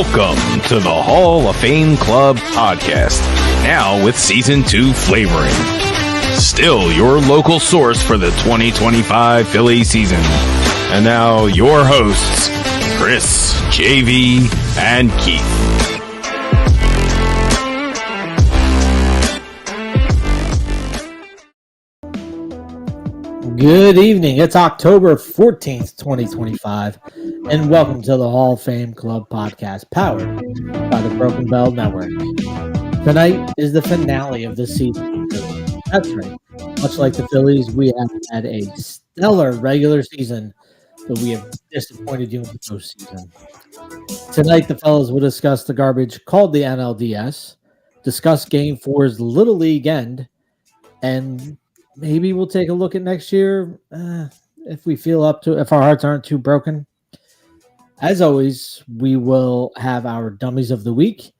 Welcome to the Hall of Fame Club podcast, now with Season 2 flavoring. Still your local source for the 2025 Philly season. And now your hosts, Chris, JV, and Keith. Good evening. It's October 14th, 2025, and welcome to the Hall of Fame Club podcast, powered by the Broken Bell Network. Tonight is the finale of the season. That's right. Much like the Phillies, we have had a stellar regular season, but we have disappointed you in the postseason. Tonight, the fellas will discuss the garbage called the NLDS, discuss Game 4's Little League end, and maybe we'll take a look at next year if we feel up to, if our hearts aren't too broken. As always, we will have our dummies of the week,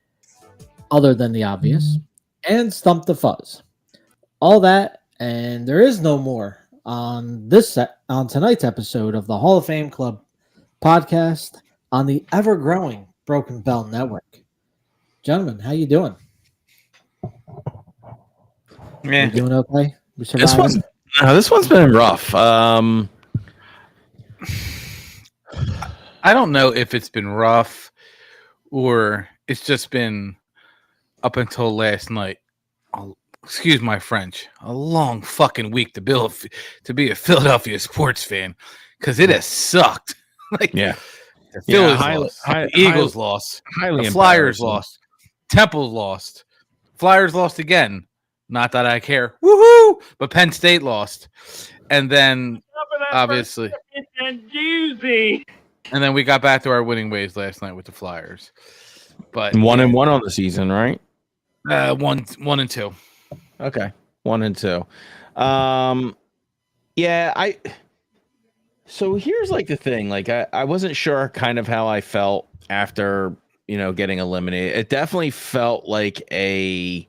other than the obvious, and Stump the Fuzz. All that, and there is no more on tonight's episode of the Hall of Fame Club podcast on the ever-growing Broken Bell Network. Gentlemen, how you doing? Yeah. You doing okay? This one's been rough. I don't know if it's been rough or it's just been up until last night. Excuse my French. A long fucking week to be a Philadelphia sports fan because it has sucked. The Phillies lost, the Eagles lost, the Flyers lost, Temple lost, Flyers lost again. Not that I care. Woohoo! But Penn State lost. And then, obviously. And then we got back to our winning ways last night with the Flyers. But 1-1 on the season, right? 1-2. Okay. 1-2. So here's the thing. I wasn't sure kind of how I felt after, getting eliminated. It definitely felt like I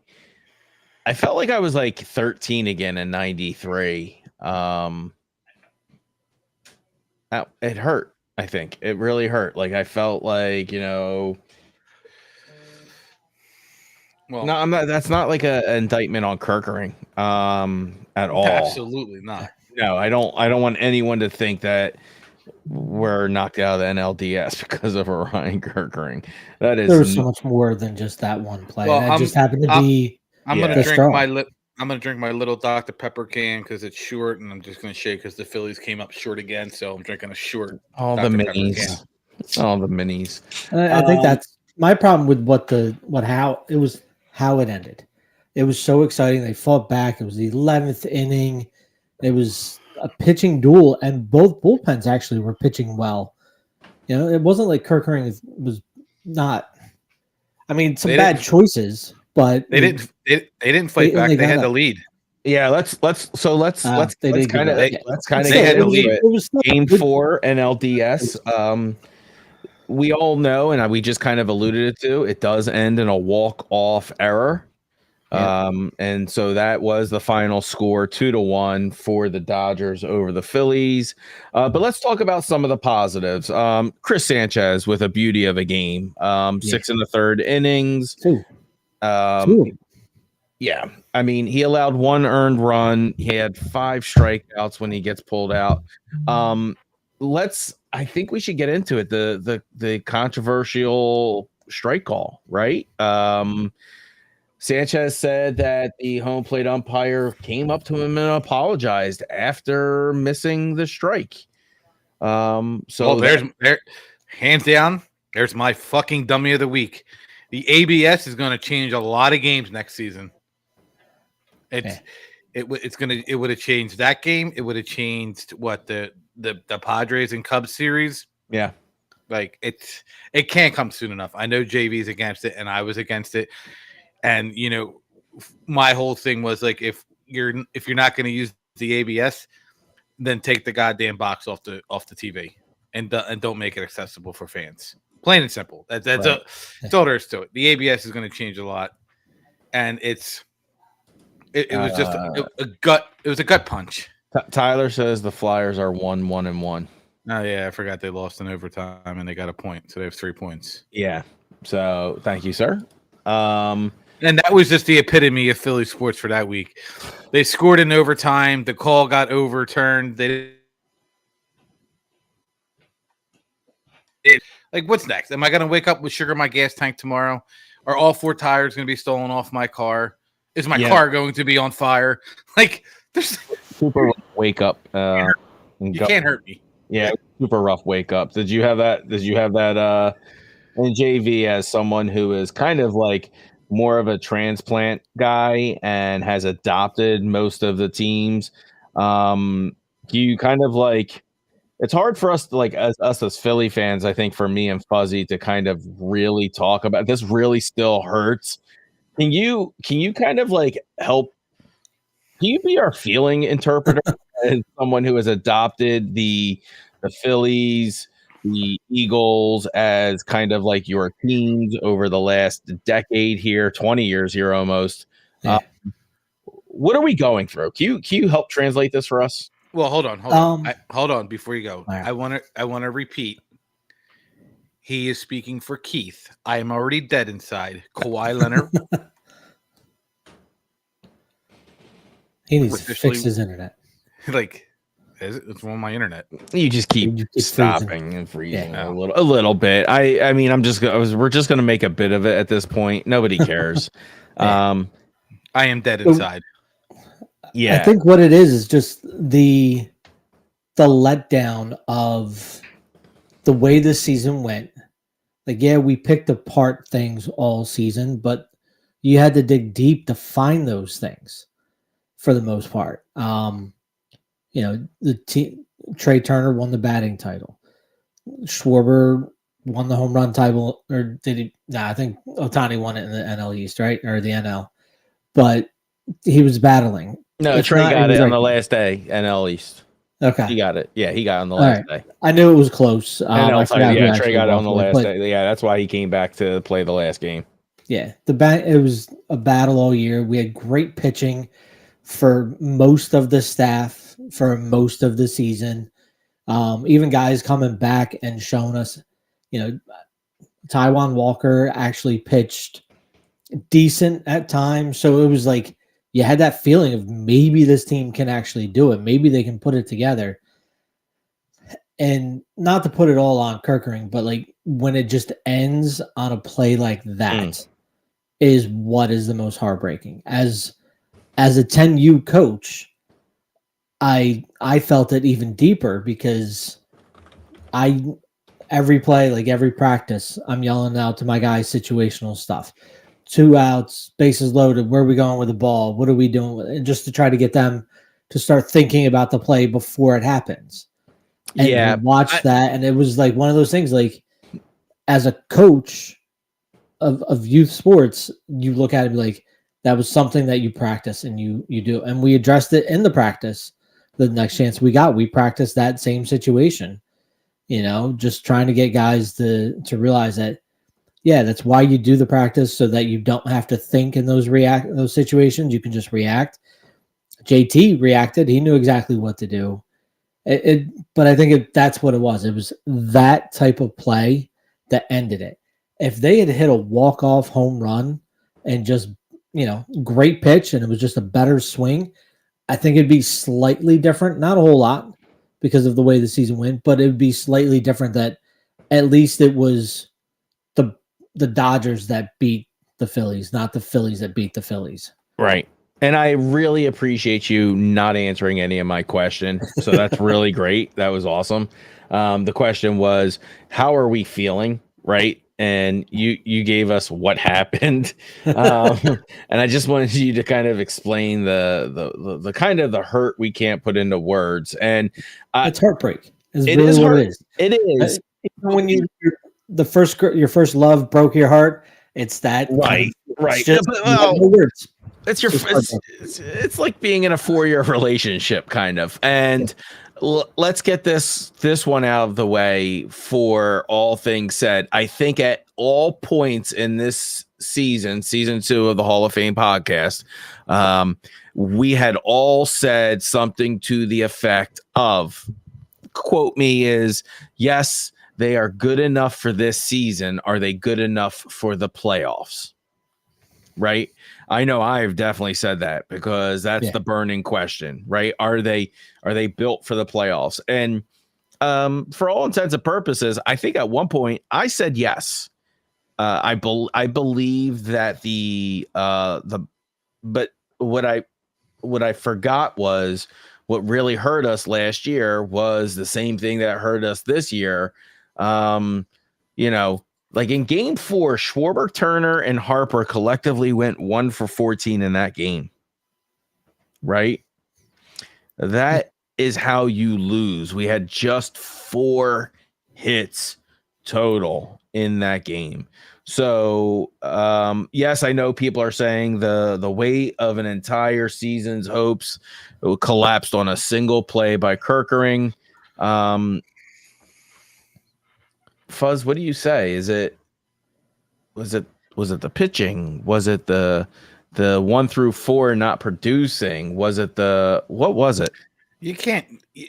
felt like I was 13 again in 93. It hurt. I think it really hurt. I felt well, no, I'm not. That's not an indictment on Kirkering at all. Absolutely not. No, I don't want anyone to think that we're knocked out of the NLDS because of Ryan Kirkering. That is, there's so much more than just that one play. Well, that just happened to be. I'm gonna drink my little Dr. Pepper can because it's short, and I'm just gonna shake because the Phillies came up short again. So I'm drinking a short. All Dr. the Pepper minis. All the minis. I think that's my problem with how it ended. It was so exciting. They fought back. It was the 11th inning. It was a pitching duel, and both bullpens actually were pitching well. It wasn't like Kirkering was not. I mean, some bad choices. But they didn't fight back. They had the lead. Yeah, let's kind of get into it. Game 4 NLDS. We all know, and we just kind of alluded to it does end in a walk-off error. Yeah. And so that was the final score, 2-1 for the Dodgers over the Phillies. But let's talk about some of the positives. Chris Sanchez with a beauty of a game. 6 1/3 innings. Yeah, I mean, he allowed 1 earned run. He had 5 strikeouts when he gets pulled out. I think we should get into it. The controversial strike call, right? Sanchez said that the home plate umpire came up to him and apologized after missing the strike. There's hands down. There's my fucking dummy of the week. The ABS is going to change a lot of games next season. It would have changed that game. It would have changed the Padres and Cubs series. Yeah, it can't come soon enough. I know JV's against it, and I was against it. And my whole thing was if you're not going to use the ABS, then take the goddamn box off the TV and don't make it accessible for fans. Plain and simple. That's all there is to it. The ABS is going to change a lot, and it was just a gut. It was a gut punch. Tyler says the Flyers are 1-1-1. Oh yeah, I forgot they lost in overtime and they got a point, so they have 3 points. Yeah, So thank you, sir. And that was just the epitome of Philly sports for that week. They scored in overtime. The call got overturned. Like, what's next? Am I going to wake up with sugar in my gas tank tomorrow? Are all 4 tires going to be stolen off my car? Is my car going to be on fire? Like, there's super wake up. You can't hurt me. Yeah, super rough wake up. Did you have that? In JV as someone who is kind of like more of a transplant guy and has adopted most of the teams? You kind of like, it's hard for us to like us as Philly fans, I think for me and Fuzzy to kind of really talk about this. Really still hurts. Can you kind of like help? Can you be our feeling interpreter as someone who has adopted the Phillies, the Eagles as kind of like your teams over the last decade here, 20 years here almost? Yeah. What are we going through? Can you help translate this for us? Well, hold on. Hold on before you go. Right. I want to repeat. He is speaking for Keith. I am already dead inside. Kawhi Leonard. He needs to fix his internet. Like, it's on my internet. You just keep stopping and freezing a little bit. I mean, we're just gonna make a bit of it at this point. Nobody cares. I am dead inside. Yeah, I think what it is just the letdown of the way the season went. Like, yeah, we picked apart things all season, but you had to dig deep to find those things for the most part. You know, Trey Turner won the batting title. Schwarber won the home run title, or did he? Nah, I think Ohtani won it in the NL East, right? Or the NL. But he was battling. No, Trey got it on the last day, NL East. Okay. He got it. Yeah, he got it on the last day. I knew it was close. Trey got it on the last day. Yeah, that's why he came back to play the last game. Yeah, it was a battle all year. We had great pitching for most of the staff for most of the season. Even guys coming back and showing us, you know, Taijuan Walker actually pitched decent at times. So it was like you had that feeling of maybe this team can actually do it. Maybe they can put it together. And not to put it all on Kerkering, but like when it just ends on a play like that is what is the most heartbreaking. As a 10U coach, I felt it even deeper because every play, like every practice, I'm yelling out to my guys situational stuff. 2 outs, bases loaded, where are we going with the ball? What are we doing with it? Just to try to get them to start thinking about the play before it happens. And watch that, and it was like one of those things, like as a coach of youth sports, you look at it like that was something that you practice and you do. And we addressed it in the practice. The next chance we got, we practiced that same situation, you know, just trying to get guys to realize that, yeah, that's why you do the practice, so that you don't have to think in those situations. You can just react. JT reacted. He knew exactly what to do. But I think that's what it was. It was that type of play that ended it. If they had hit a walk-off home run and just, you know, great pitch and it was just a better swing, I think it'd be slightly different. Not a whole lot because of the way the season went, but it would be slightly different that at least it was the Dodgers that beat the Phillies, not the Phillies that beat the Phillies. Right. And I really appreciate you not answering any of my question. So that's really great. That was awesome. The question was, how are we feeling? Right. And you gave us what happened. And I just wanted you to kind of explain the kind of the hurt we can't put into words. And it's heartbreak. It's really what it is. It is. When your first love broke your heart, it's that. Right. Right. Just no words. It's like being in a 4-year relationship kind of. And let's get this one out of the way for all things said. I think at all points in this season 2 of the Hall of Fame podcast, we had all said something to the effect of, quote me, is yes, they are good enough for this season, are they good enough for the playoffs? Right? I know I've definitely said that because that's the burning question, right? Are they built for the playoffs? And for all intents and purposes, I think at one point I said yes. I believe that but what I forgot was what really hurt us last year was the same thing that hurt us this year. Like in game 4, Schwarber, Turner, and Harper collectively went 1 for 14 in that game. Right? That is how you lose. We had just 4 hits total in that game. So, yes, I know people are saying the weight of an entire season's hopes collapsed on a single play by Kerkering. Fuzz, what do you say? Was it the pitching? Was it the 1 through 4 not producing? Was it what was it? You can't.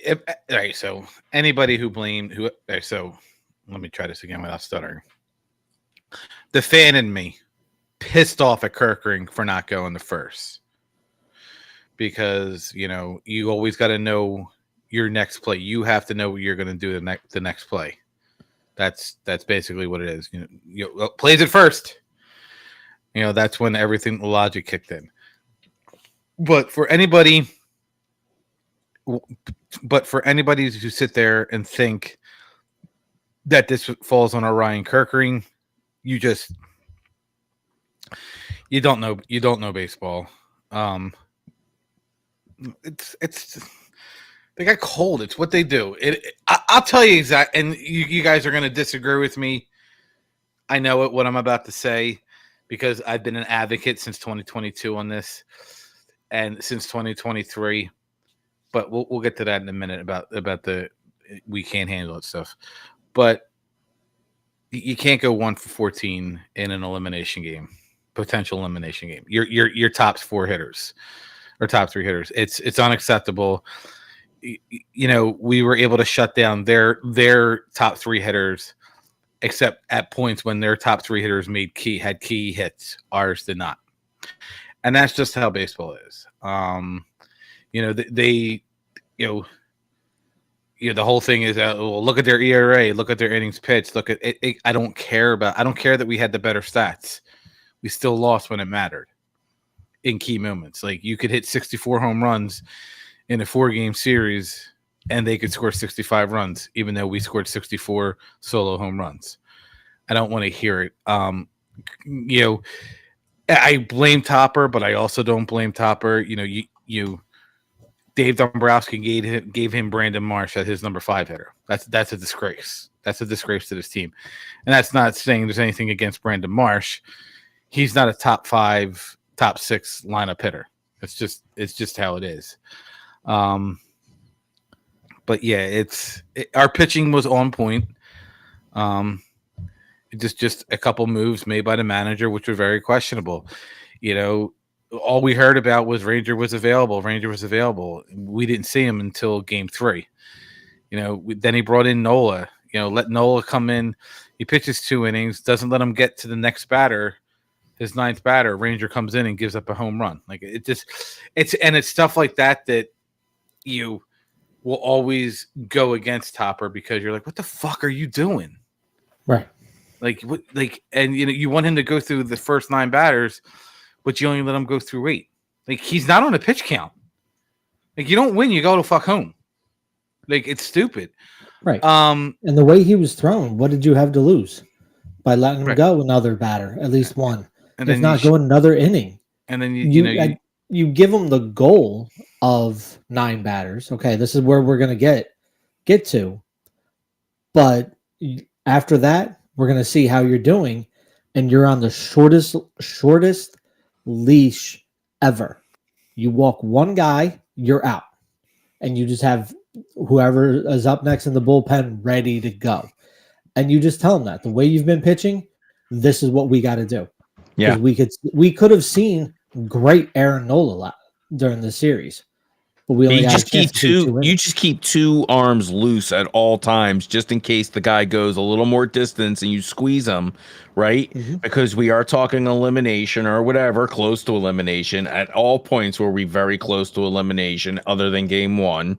All right. So anybody who blamed all right, so let me try this again without stuttering. The fan in me pissed off at Kerkering for not going to first because you always got to know your next play. You have to know what you're going to do the next play. That's basically what it is. Plays it first. That's when the logic kicked in. But for anybody who sit there and think that this falls on Ryan Kerkering, you don't know baseball. It's they got cold. It's what they do. I'll tell you exactly, and you guys are going to disagree with me. I know what I'm about to say because I've been an advocate since 2022 on this, and since 2023. But we'll get to that in a minute about the we can't handle it stuff. But you can't go 1 for 14 in an elimination game, potential elimination game. Your top 4 hitters or top 3 hitters. It's unacceptable. We were able to shut down their top 3 hitters, except at points when their top 3 hitters had key hits. Ours did not, and that's just how baseball is. The whole thing is look at their ERA, look at their innings pitched, look at it. I don't care that we had the better stats. We still lost when it mattered in key moments. Like you could hit 64 home runs in a 4-game series and they could score 65 runs, even though we scored 64 solo home runs. I don't want to hear it. I blame Topper, but I also don't blame Topper. Dave Dombrowski gave him Brandon Marsh as his number 5 hitter. That's a disgrace. That's a disgrace to this team. And that's not saying there's anything against Brandon Marsh. He's not a top 5, top 6 lineup hitter. It's just how it is. But yeah, our pitching was on point. Just a couple moves made by the manager, which were very questionable. All we heard about was Ranger was available. We didn't see him until game 3. Then he brought in Nola. Let Nola come in. He pitches 2 innings, doesn't let him get to the next batter, his 9th batter. Ranger comes in and gives up a home run. Like it's stuff like that you will always go against Topper because you're like, what the fuck are you doing? Right. And you want him to go through the first 9 batters, but you only let him go through 8. Like he's not on a pitch count. Like you don't win, you go to fuck home. Like it's stupid. Right. And the way he was thrown, what did you have to lose by letting him go another batter, at least one, and if not go another inning? And then you give him the goal of 9 batters. Okay, this is where we're gonna get to, but after that, we're gonna see how you're doing, and you're on the shortest leash ever. You walk one guy, you're out, and you just have whoever is up next in the bullpen ready to go, and you just tell them that the way you've been pitching, this is what we got to do. We could have seen great Aaron Nola during the series, but we only You got just a chance keep to do two. innings. You just keep two arms loose at all times, just in case the guy goes a little more distance and you squeeze him, right? Mhm. Because we are talking elimination or whatever, close to elimination. At all points were we very close to elimination, other than game one.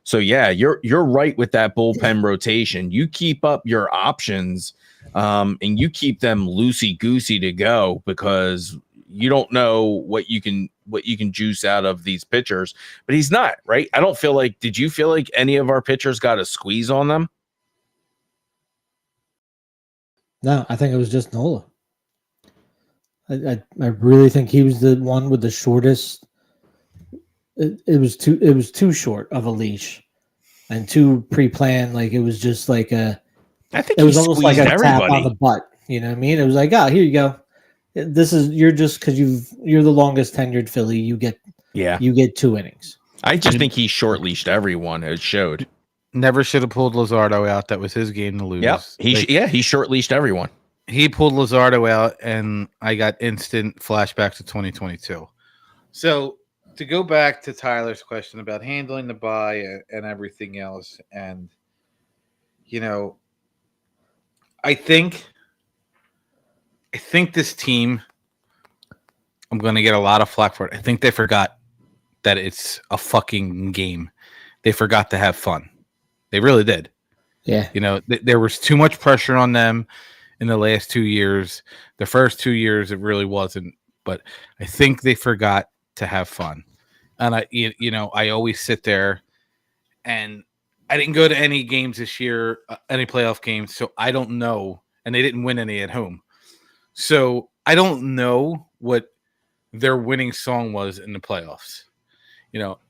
So yeah, you're right with that bullpen rotation. You keep up your options, and you keep them loosey goosey to go, because you don't know what you can juice out of these pitchers. But he's not, right? I don't feel like, did you feel like any of our pitchers got a squeeze on them? No, I think it was just Nola. I really think he was the one with the shortest. It was too short of a leash and too pre-planned. Like it was just like I think it was almost like a tap on the everybody. butt. You know what I mean? It was like, oh, here you go. You're just because you're the longest tenured Philly. You get Yeah. 2 innings. I just think he short leashed everyone. It showed. Never should have pulled Luzardo out. That was his game to lose. Yep. He short leashed everyone. He pulled Luzardo out, and I got instant flashback to 2022. So to go back to Tyler's question about handling the bye and everything else, and I think this team, I'm going to get a lot of flack for it. I think they forgot that it's a fucking game. They forgot to have fun. They really did. Yeah. There was too much pressure on them in the last 2 years. The first 2 years, it really wasn't. But I think they forgot to have fun. And I always sit there, and I didn't go to any games this year, any playoff games, so I don't know. And they didn't win any at home. So I don't know what their winning song was in the playoffs.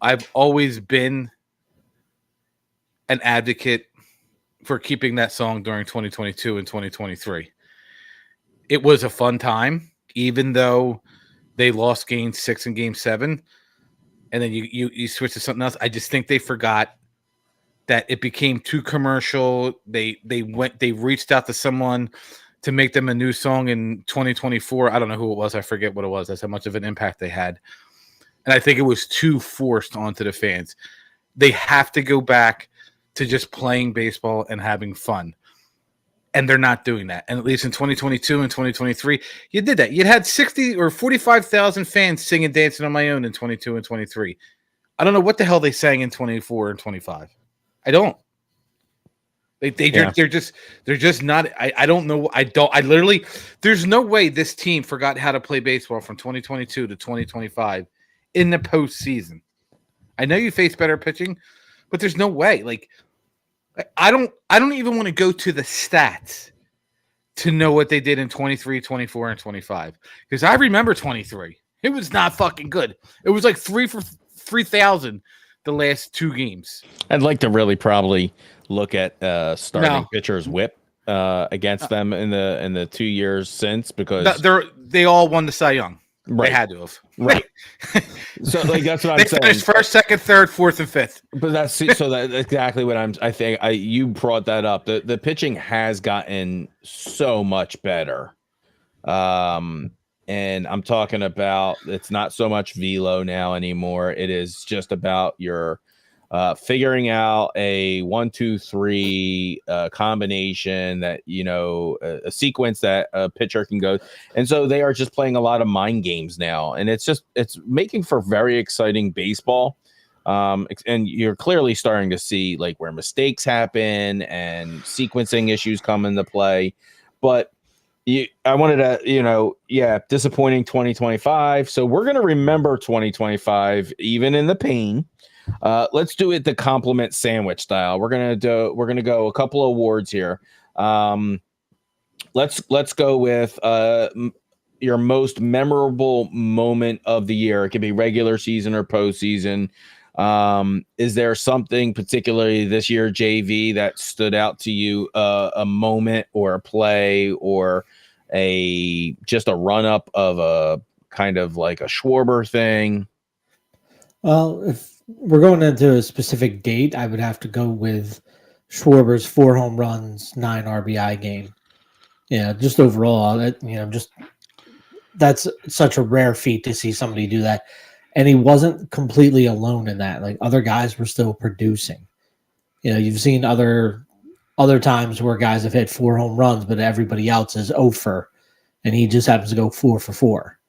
I've always been an advocate for keeping that song during 2022 and 2023. It was a fun time, even though they lost game 6 and game 7, and then you switch to something else. I just think they forgot that it became too commercial. They reached out to someone to make them a new song in 2024. I don't know who it was. I forget what it was. That's how much of an impact they had. And I think it was too forced onto the fans. They have to go back to just playing baseball and having fun. And they're not doing that. And at least in 2022 and 2023, you did that. You had 60 or 45,000 fans singing Dancing on My Own in 22 and 23. I don't know what the hell they sang in 24 and 25. I don't. They're just not. I don't know. I literally, there's no way this team forgot how to play baseball from 2022 to 2025 in the postseason. I know you face better pitching, but there's no way. Like, I don't even want to go to the stats to know what they did in 23, 24, and 25. Because I remember 23. It was not fucking good. It was like 3 for 3,000 the last 2 games. I'd like to really probably look at starting pitchers whip against them in the 2 years since, because they all won the Cy Young. Right. They had to have. Right. So like that's what they I'm saying. finished first, second, third, fourth, and fifth. But that's exactly what I think you brought that up. The pitching has gotten so much better. And I'm talking about, it's not so much velo now anymore. It is just about your figuring out a 1-2-3 combination that, a sequence that a pitcher can go. And so they are just playing a lot of mind games now. And it's making for very exciting baseball. And you're clearly starting to see like where mistakes happen and sequencing issues come into play. But I wanted to, disappointing 2025. So we're going to remember 2025, even in the pain. Let's do it the compliment sandwich style. We're gonna go a couple of awards here. Let's go with your most memorable moment of the year. It could be regular season or postseason. Is there something particularly this year, JV, that stood out to you? A moment or a play or just a run up of a kind of like a Schwarber thing? Well, if we're going into a specific date, I would have to go with Schwarber's 4 home runs, 9 RBI game. Yeah, just overall, that's such a rare feat to see somebody do that. And he wasn't completely alone in that. Like other guys were still producing. You've seen other times where guys have hit 4 home runs, but everybody else is 0 for, and he just happens to go 4 for 4.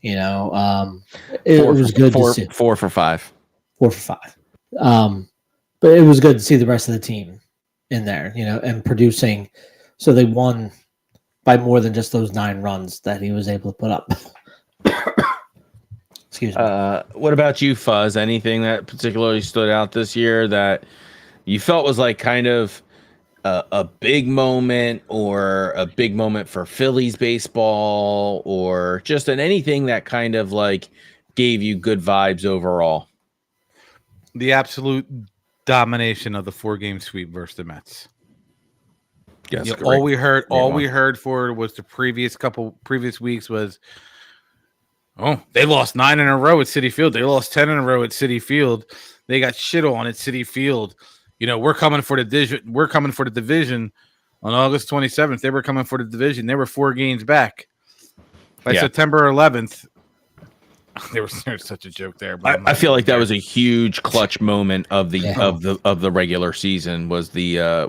It was good to see. 4 for 5. 4 for 5. But it was good to see the rest of the team in there, and producing. So they won by more than just those 9 runs that he was able to put up. Excuse me. What about you, Fuzz? Anything that particularly stood out this year that you felt was like kind of a big moment, or a big moment for Phillies baseball, or just anything that kind of like gave you good vibes overall? The absolute domination of the 4-game sweep versus the Mets. Yes, all we heard for was the previous weeks was, oh, they lost 9 in a row at Citi Field. They lost 10 in a row at Citi Field. They got shit on at Citi Field. We're coming for the division. We're coming for the division on August 27th. They were coming for the division. They were 4 games back. By September 11th, there was such a joke there. But I feel like that was a huge clutch moment of the regular season. Was the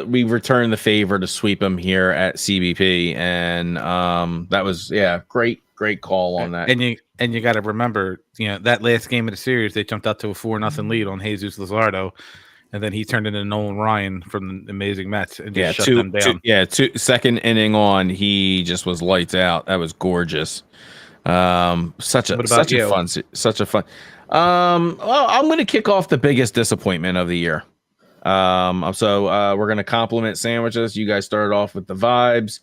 we returned the favor to sweep them here at CBP, and that was great call on that. And you got to remember, that last game of the series, they jumped out to a 4-0 lead on Jesus Luzardo, and then he turned into Nolan Ryan from the amazing Mets and just shut them down. Second inning on, he just was lights out. That was gorgeous. Such a fun. Well, I'm going to kick off the biggest disappointment of the year. So we're going to compliment sandwiches. You guys started off with the vibes.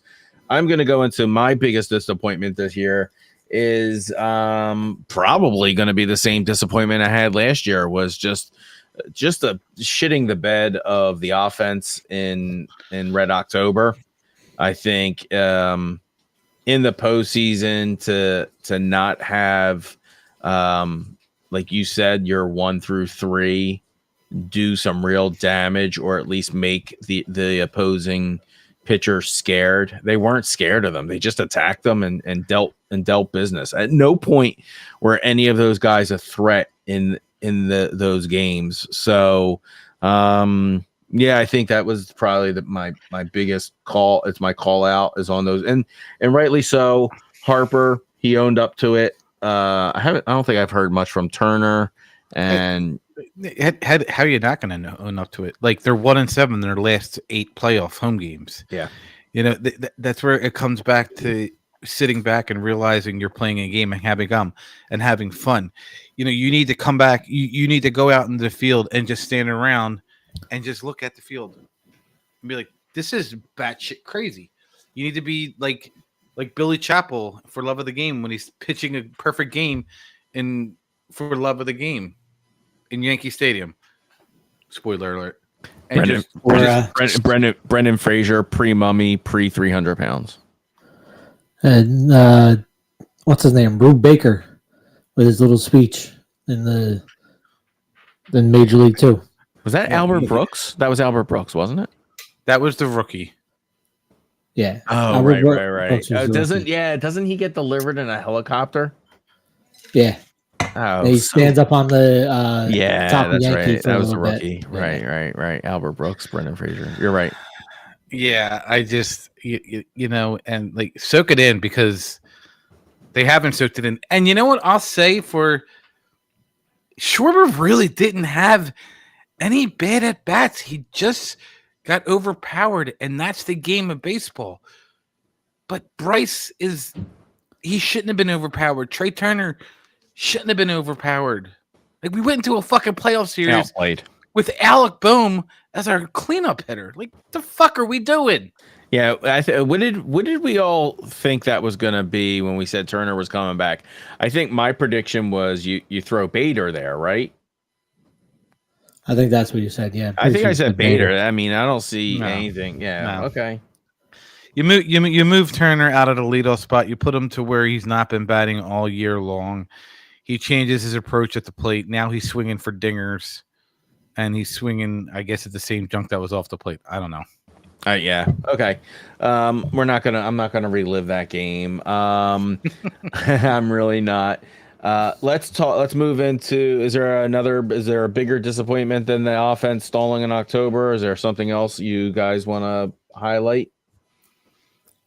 I'm going to go into my biggest disappointment this year. Is probably going to be the same disappointment I had last year. Was just a shitting the bed of the offense in Red October. I think in the postseason to not have like you said, your 1 through 3 do some real damage, or at least make the opposing pitcher scared. They weren't scared of them. They just attacked them and dealt business. At no point were any of those guys a threat in those games. So I think that was probably my biggest call. It's my call out is on those, and rightly so. Harper, he owned up to it. I don't think I've heard much from Turner. And how are you not going to own up to it? Like, they're 1-7 in their last 8 playoff home games. Yeah, that's where it comes back to sitting back and realizing you're playing a game and having fun. You need to come back. You need to go out into the field and just stand around and just look at the field and be like, this is batshit crazy. You need to be like Billy Chappell for Love of the Game when he's pitching a perfect game for Love of the Game in Yankee Stadium. Spoiler alert. And Brendan Fraser, pre-mummy, pre-300 pounds. And what's his name? Rube Baker with his little speech in Major League 2. Was that Albert Brooks? That was Albert Brooks, wasn't it? That was the rookie. Yeah. Oh, right. Doesn't he get delivered in a helicopter? Yeah. Oh, he stands up on the top that's Yankee right. That was a rookie. Bit. Right. Albert Brooks, Brendan Fraser. You're right. Yeah, I just and like soak it in, because they haven't soaked it in. And you know what I'll say for Schwarber really didn't have any bad at bats. He just got overpowered, and that's the game of baseball. But Bryce he shouldn't have been overpowered. Trey Turner shouldn't have been overpowered. Like, we went into a fucking playoff series Outplayed with Alec Boehm as our cleanup hitter. Like, the fuck are we doing? Yeah, what did we all think that was going to be when we said Turner was coming back? I think my prediction was you throw Bader there, right? I think that's what you said. Yeah, I think I said Bader. I mean, I don't see anything. Yeah, no. Okay. You move Turner out of the leadoff spot. You put him to where he's not been batting all year long. He changes his approach at the plate. Now he's swinging for dingers, and he's swinging, I guess, at the same junk that was off the plate. I don't know. Yeah. Okay. I'm not gonna relive that game. I'm really not. Let's move into. Is there a bigger disappointment than the offense stalling in October? Is there something else you guys want to highlight?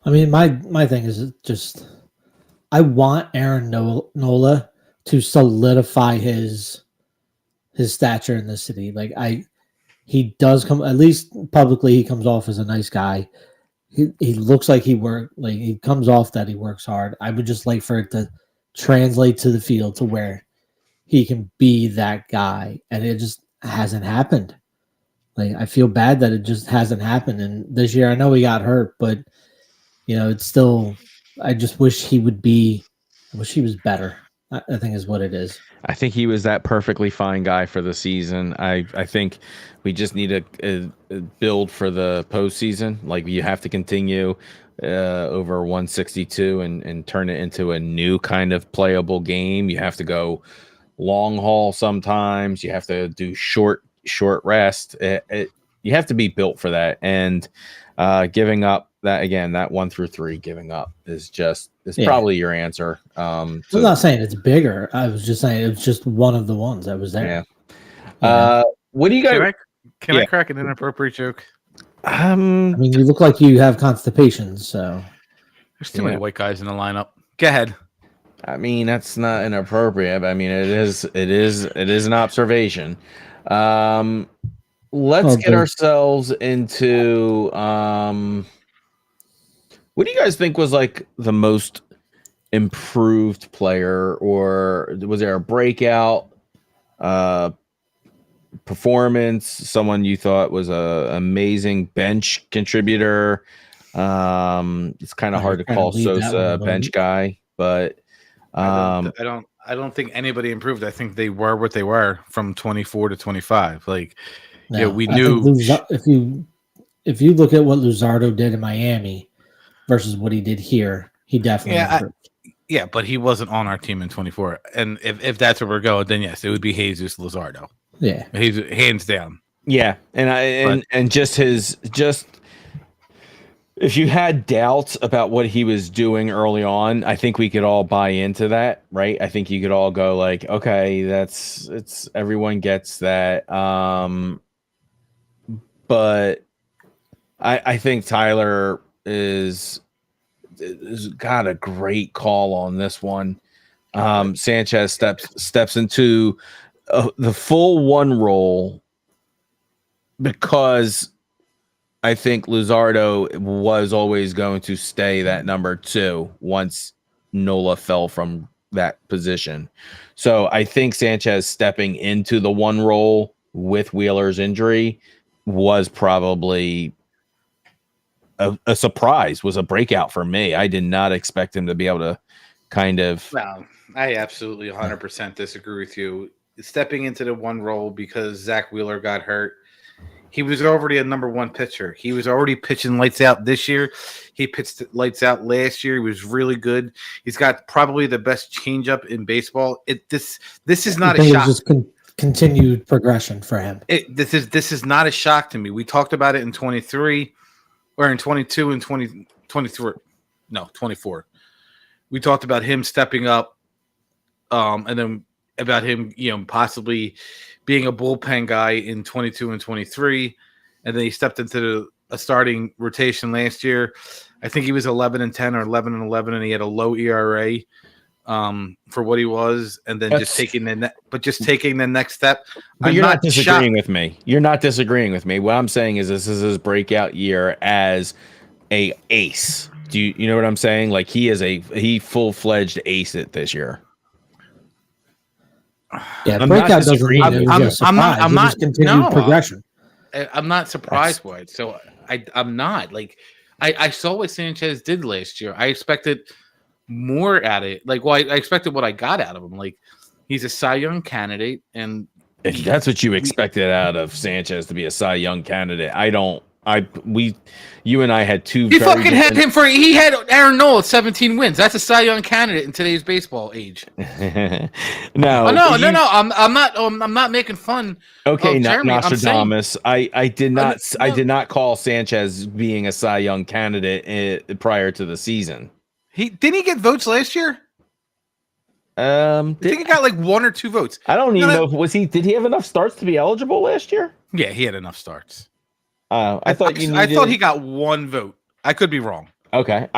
I mean, my thing is just I want Aaron Nola to solidify his stature in the city. Like he does come, at least publicly, he comes off as a nice guy. He looks like he comes off that he works hard. I would just like for it to translate to the field to where he can be that guy, and it just hasn't happened. Like, I feel bad that it just hasn't happened. And this year, I know he got hurt, but it's still. I just wish he would be. I wish he was better. I think is what it is. I think he was that perfectly fine guy for the season. I think we just need a build for the postseason. Like, you have to continue over 162 and turn it into a new kind of playable game. You have to go long haul sometimes. You have to do short rest. You have to be built for that. And giving up that 1 through 3, giving up is probably your answer. I'm not saying it's bigger. I was just saying it's just one of the ones that was there. Yeah. What do you guys? Can I crack an inappropriate joke? I mean, you look like you have constipation, so there's too many white guys in the lineup. Go ahead. I mean, that's not inappropriate. I mean, it is an observation. Let's get ourselves into what do you guys think was like the most improved player, or was there a breakout performance, someone you thought was a amazing bench contributor? It's kind of hard to call Sosa a bench guy, but I don't think anybody improved. I think they were what they were from 24 to 25. Like, we knew if you look at what Luzardo did in Miami versus what he did here, he definitely improved. But he wasn't on our team in 24. And if that's where we're going, then yes, it would be Jesus Luzardo. Yeah, he's hands down. Yeah, and just if you had doubts about what he was doing early on, I think we could all buy into that, right? I think you could all go like, okay, it's everyone gets that. But I think Tyler is got a great call on this one. Sanchez steps into the full one role because I think Luzardo was always going to stay that number 2 once Nola fell from that position. So I think Sanchez stepping into the one role with Wheeler's injury was probably a surprise, was a breakout for me. I did not expect him to be able to kind of. Well, I absolutely 100% disagree with you. Stepping into the one role because Zach Wheeler got hurt. He was already a number 1 pitcher. He was already pitching lights out this year. He pitched lights out last year. He was really good. He's got probably the best changeup in baseball. This is not a shock. Just continued progression for him. This is not a shock to me. We talked about it in 23 or in 22 and 23. No, 24. We talked about him stepping up, and then about him, possibly being a bullpen guy in 22 and 23, and then he stepped into a starting rotation last year. I think he was 11-10 or 11-11, and he had a low ERA for what he was, and then just taking the next step. But you're not disagreeing with me. You're not disagreeing with me. What I'm saying is this is his breakout year as a ace. Do you know what I'm saying? Like, he full-fledged ace it this year. Yeah, breakout doesn't mean it was a surprise. I'm not continued progression. I'm not surprised by it. So I'm not. Like, I saw what Sanchez did last year. I expected more at it. Like, well, I expected what I got out of him. Like, he's a Cy Young candidate, and if that's what you expected out of Sanchez, to be a Cy Young candidate, you and I had two. He fucking had him for. He had Aaron Nola at 17 wins. That's a Cy Young candidate in today's baseball age. No. I'm not making fun. Okay, Nostradamus. I did not call Sanchez being a Cy Young candidate prior to the season. Didn't he get votes last year? I think he got like 1 or 2 votes. I don't even know if did he have enough starts to be eligible last year? Yeah, he had enough starts. I thought he got 1 vote. I could be wrong. Okay.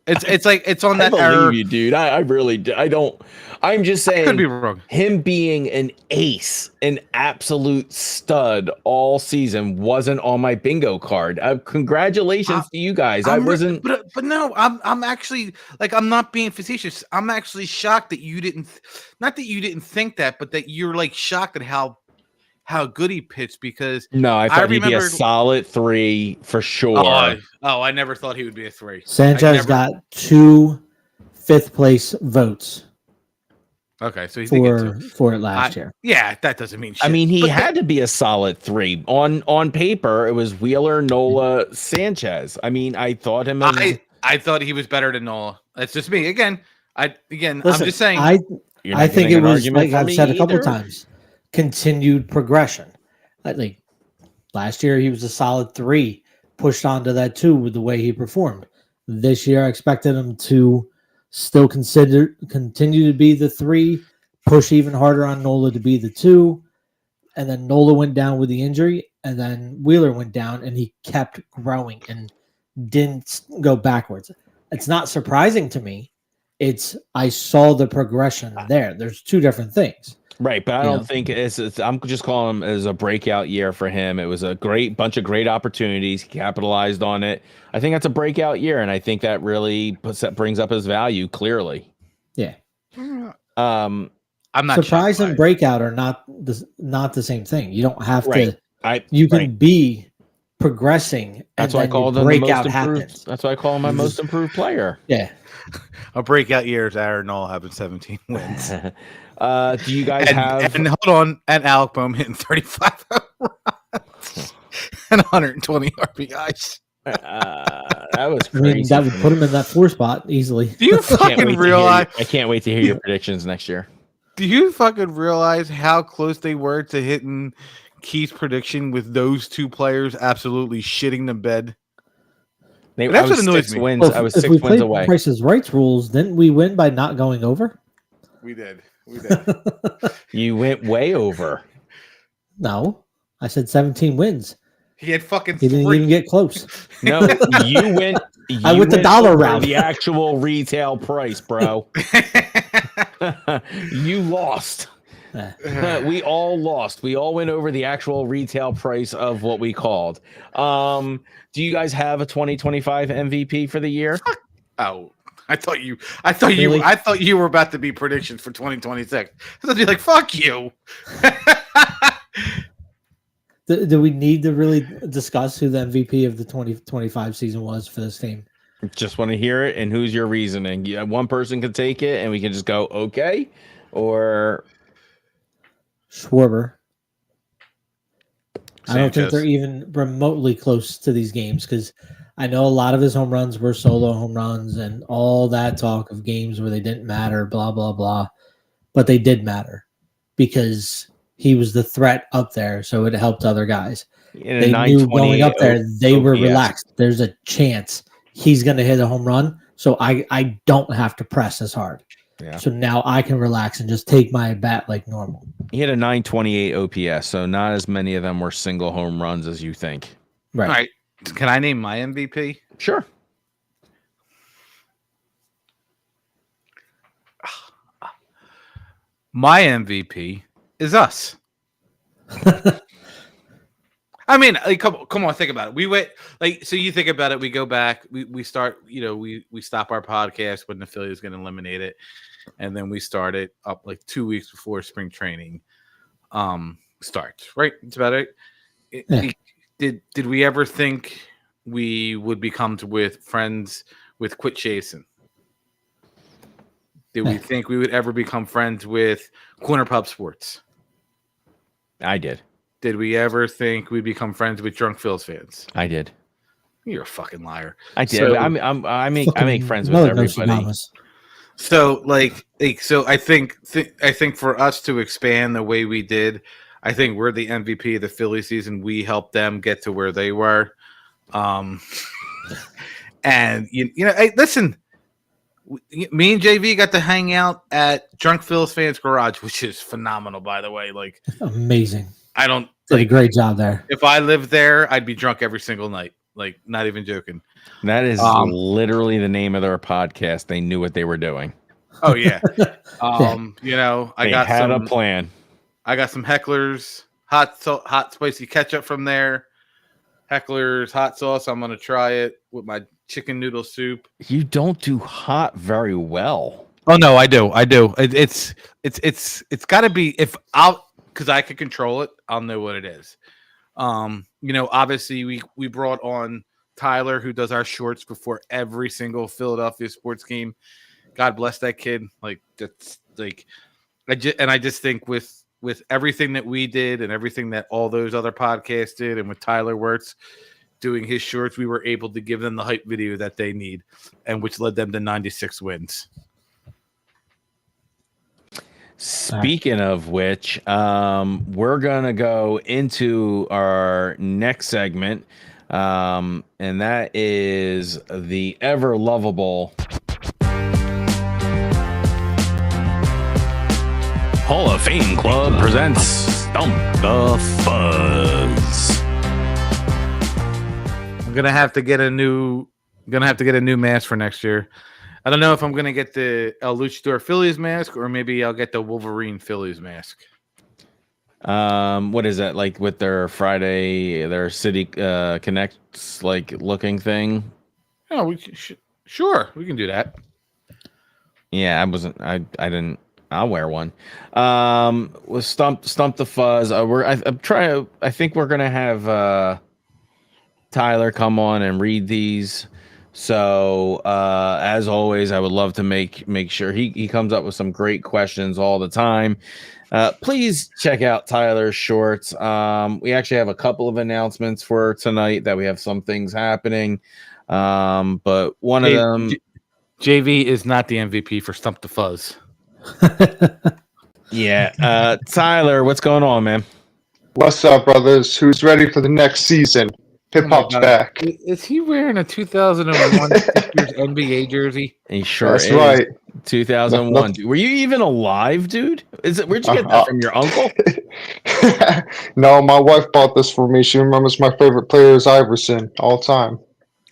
It's on that I error. believe you, dude. I really do. I'm just saying, I could be wrong. Him being an ace, an absolute stud all season wasn't on my bingo card. Congratulations to you guys. I wasn't, but no, I'm actually like, I'm not being facetious. I'm actually shocked that you didn't, not that you didn't think that, but that you're like shocked at how good he pitched, because no, I thought he'd be a solid 3 for sure. I never thought he would be a 3. Sanchez got 2 5th-place votes. Okay, so he for it last year. Yeah, that doesn't mean shit. I mean, he had to be a solid 3. On paper, it was Wheeler, Nola, Sanchez. I mean, I thought him as... I thought he was better than Nola. That's just me. Listen, I'm just saying. I think it was, like I've said a couple times, continued progression. Like last year, he was a solid 3, pushed onto that 2 with the way he performed. This year, I expected him to still continue to be the 3, push even harder on Nola to be the 2, and then Nola went down with the injury, and then Wheeler went down, and he kept growing and didn't go backwards. It's not surprising to me. I saw the progression there. There's 2 different things. Right, but I don't think I'm just calling him as a breakout year for him. It was a bunch of great opportunities. He capitalized on it. I think that's a breakout year, and I think that really brings up his value clearly. Yeah. I'm not surprise and breakout are not the same thing. You don't have to. You can be progressing. That's why I call them breakout happens. That's why I call him my most improved player. Yeah. A breakout year is Aaron Nola having 17 wins. Do you guys have? And hold on, and Alec Boehm hitting 35 runs and 120 RBIs. That was crazy. I mean, that would put him in that 4 spot easily. Do you fucking realize? I can't wait to hear your predictions next year. Do you fucking realize how close they were to hitting Keith's prediction with those 2 players absolutely shitting the bed? That's what annoys me. I was 6 wins away. Price is Right rules. Didn't we win by not going over? We did. You went way over. No, I said 17 wins. He had fucking. He didn't even get close. No, you went. I went the dollar route. The actual retail price, bro. You lost. We all lost. We all went over the actual retail price of what we called. Do you guys have a 2025 MVP for the year? Oh, I thought you were about to be predictions for 2026. I was be like, fuck you. Do we need to really discuss who the MVP of the 2025 season was for this team? Just want to hear it. And who's your reasoning? One person can take it and we can just go, okay. Or Schwarber. Sanchez. I don't think they're even remotely close to these games, because I know a lot of his home runs were solo home runs and all that talk of games where they didn't matter, blah, blah, blah. But they did matter because he was the threat up there, so it helped other guys. They knew going up there, they were relaxed. There's a chance he's going to hit a home run, so I don't have to press as hard. Yeah. So now I can relax and just take my bat like normal. He had a 928 OPS, so not as many of them were single home runs as you think. Right. All right. Can I name my MVP? Sure. My MVP is us. I mean, like, come on, think about it. We went so you think about it. We go back. We start. We stop our podcast when the Phillies is going to eliminate it, and then we start it up like 2 weeks before spring training starts. Right? It's about it. Did we ever think we would become friends with Quit Chasing? Did we think we would ever become friends with Corner Pub Sports? I did. Did we ever think we'd become friends with Drunk Phil's fans? I did. You're a fucking liar. I did. So, I make friends with everybody. So so I think for us to expand the way we did, I think we're the MVP of the Philly season. We helped them get to where they were. And hey, listen, me and JV got to hang out at Drunk Phil's Fans Garage, which is phenomenal, by the way. Like, amazing. I don't did a great job there. If I lived there, I'd be drunk every single night. Like, not even joking. That is literally the name of their podcast. They knew what they were doing. Oh yeah. You know, I had a plan. I got some Hecklers hot spicy ketchup from there. Hecklers hot sauce. I'm gonna try it with my chicken noodle soup. You don't do hot very well. Oh no, I do. It's got to be because I can control it. I'll know what it is. You know, obviously we brought on Tyler, who does our shorts before every single Philadelphia sports game. God bless that kid. Like, that's like, I just think with everything that we did and everything that all those other podcasts did, and with Tyler Wirtz doing his shorts, we were able to give them the hype video that they need, and which led them to 96 wins. Speaking of which, we're going to go into our next segment, and that is the ever lovable Hall of Fame Club presents Stump the Fuzz. I'm gonna have to get a new mask for next year. I don't know if I'm gonna get the El Luchador Phillies mask, or maybe I'll get the Wolverine Phillies mask. What is that, like with their Friday, their City Connects like looking thing? Oh, sure, we can do that. Yeah, I didn't. I'll wear one. With Stump the Fuzz. I think we're gonna have Tyler come on and read these. So as always, I would love to make sure he comes up with some great questions all the time. Please check out Tyler's shorts. We actually have a couple of announcements for tonight that we have some things happening. But one of them, JV is not the MVP for Stump the Fuzz. Yeah. Tyler, what's going on, man? What's up, brothers? Who's ready for the next season? Hip hop's back. Is he wearing a 2001 NBA jersey? He sure That's is. Right. 2001. Were you even alive, dude? Where'd you get that from? Your uncle? No, my wife bought this for me. She remembers my favorite player is Iverson all time.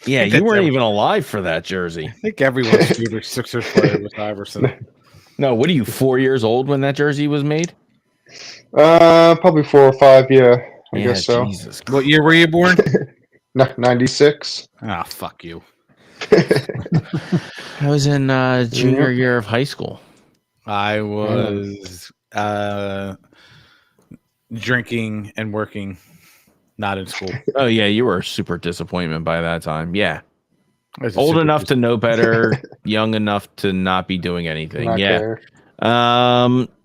Yeah, you weren't even alive for that jersey. I think everyone's favorite Sixers player was Iverson. No, what are you, 4 years old when that jersey was made? Probably 4 or 5, yeah. I guess so. Jesus. What year were you born? 96. Ah, fuck you. I was in junior year of high school. I was drinking and working, not in school. Oh, yeah, you were a super disappointment by that time. Yeah. Old enough to know better, young enough to not be doing anything. Not yeah. there.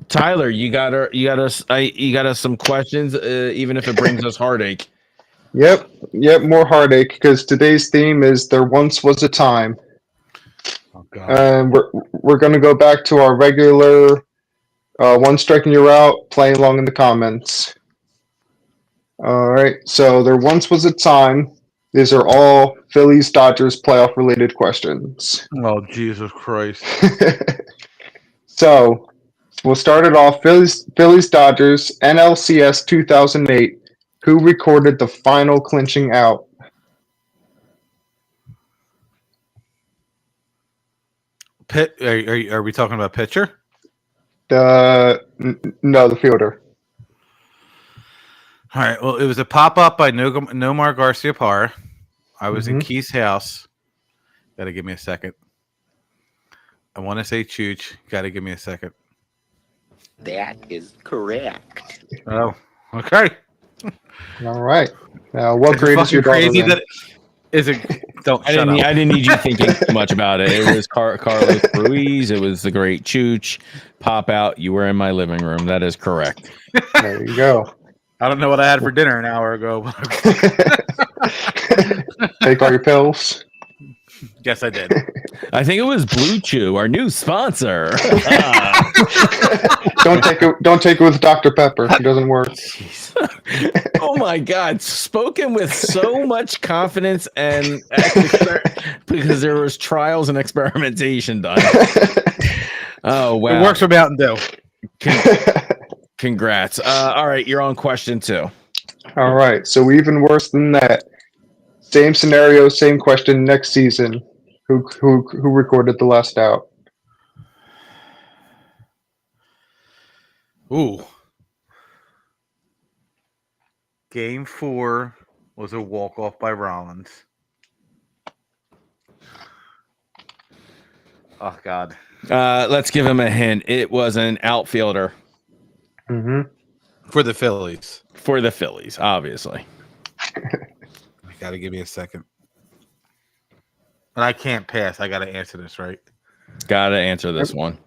Tyler, you got us some questions, even if it brings us heartache. Yep, more heartache because today's theme is There Once Was a Time. Oh, God. And we're going to go back to our regular one striking you out, playing along in the comments. All right, so there once was a time. These are all Phillies Dodgers playoff related questions. Oh, Jesus Christ. So we'll start it off. Phillies Dodgers NLCS 2008. Who recorded the final clinching out? Are we talking about pitcher? No, the fielder. All right. Well, it was a pop-up by Nomar Garcia-Parra. I was in Keith's house. Got to give me a second. I want to say Chooch. Got to give me a second. That is correct. Oh, okay. All right. Now, what grade is your daughter crazy in? that is it? Don't. I didn't need you thinking too much about it. It was Carlos Ruiz. It was the great Chooch. Pop out. You were in my living room. That is correct. There you go. I don't know what I had for dinner an hour ago. Take all your pills. Yes, I did. I think it was Blue Chew, our new sponsor. Don't take it with Dr. Pepper. It doesn't work. Oh my God! Spoken with so much confidence and because there was trials and experimentation done. Oh wow! It works for Mountain Dew. Congrats. All right, you're on question 2. All right. So even worse than that. Same scenario, same question next season. Who recorded the last out? Ooh. Game 4 was a walk-off by Rollins. Oh, God. Let's give him a hint. It was an outfielder. Mm-hmm. For the Phillies. For the Phillies, obviously. You got to give me a second. And I can't pass. I got to answer this, right? Got to answer this one.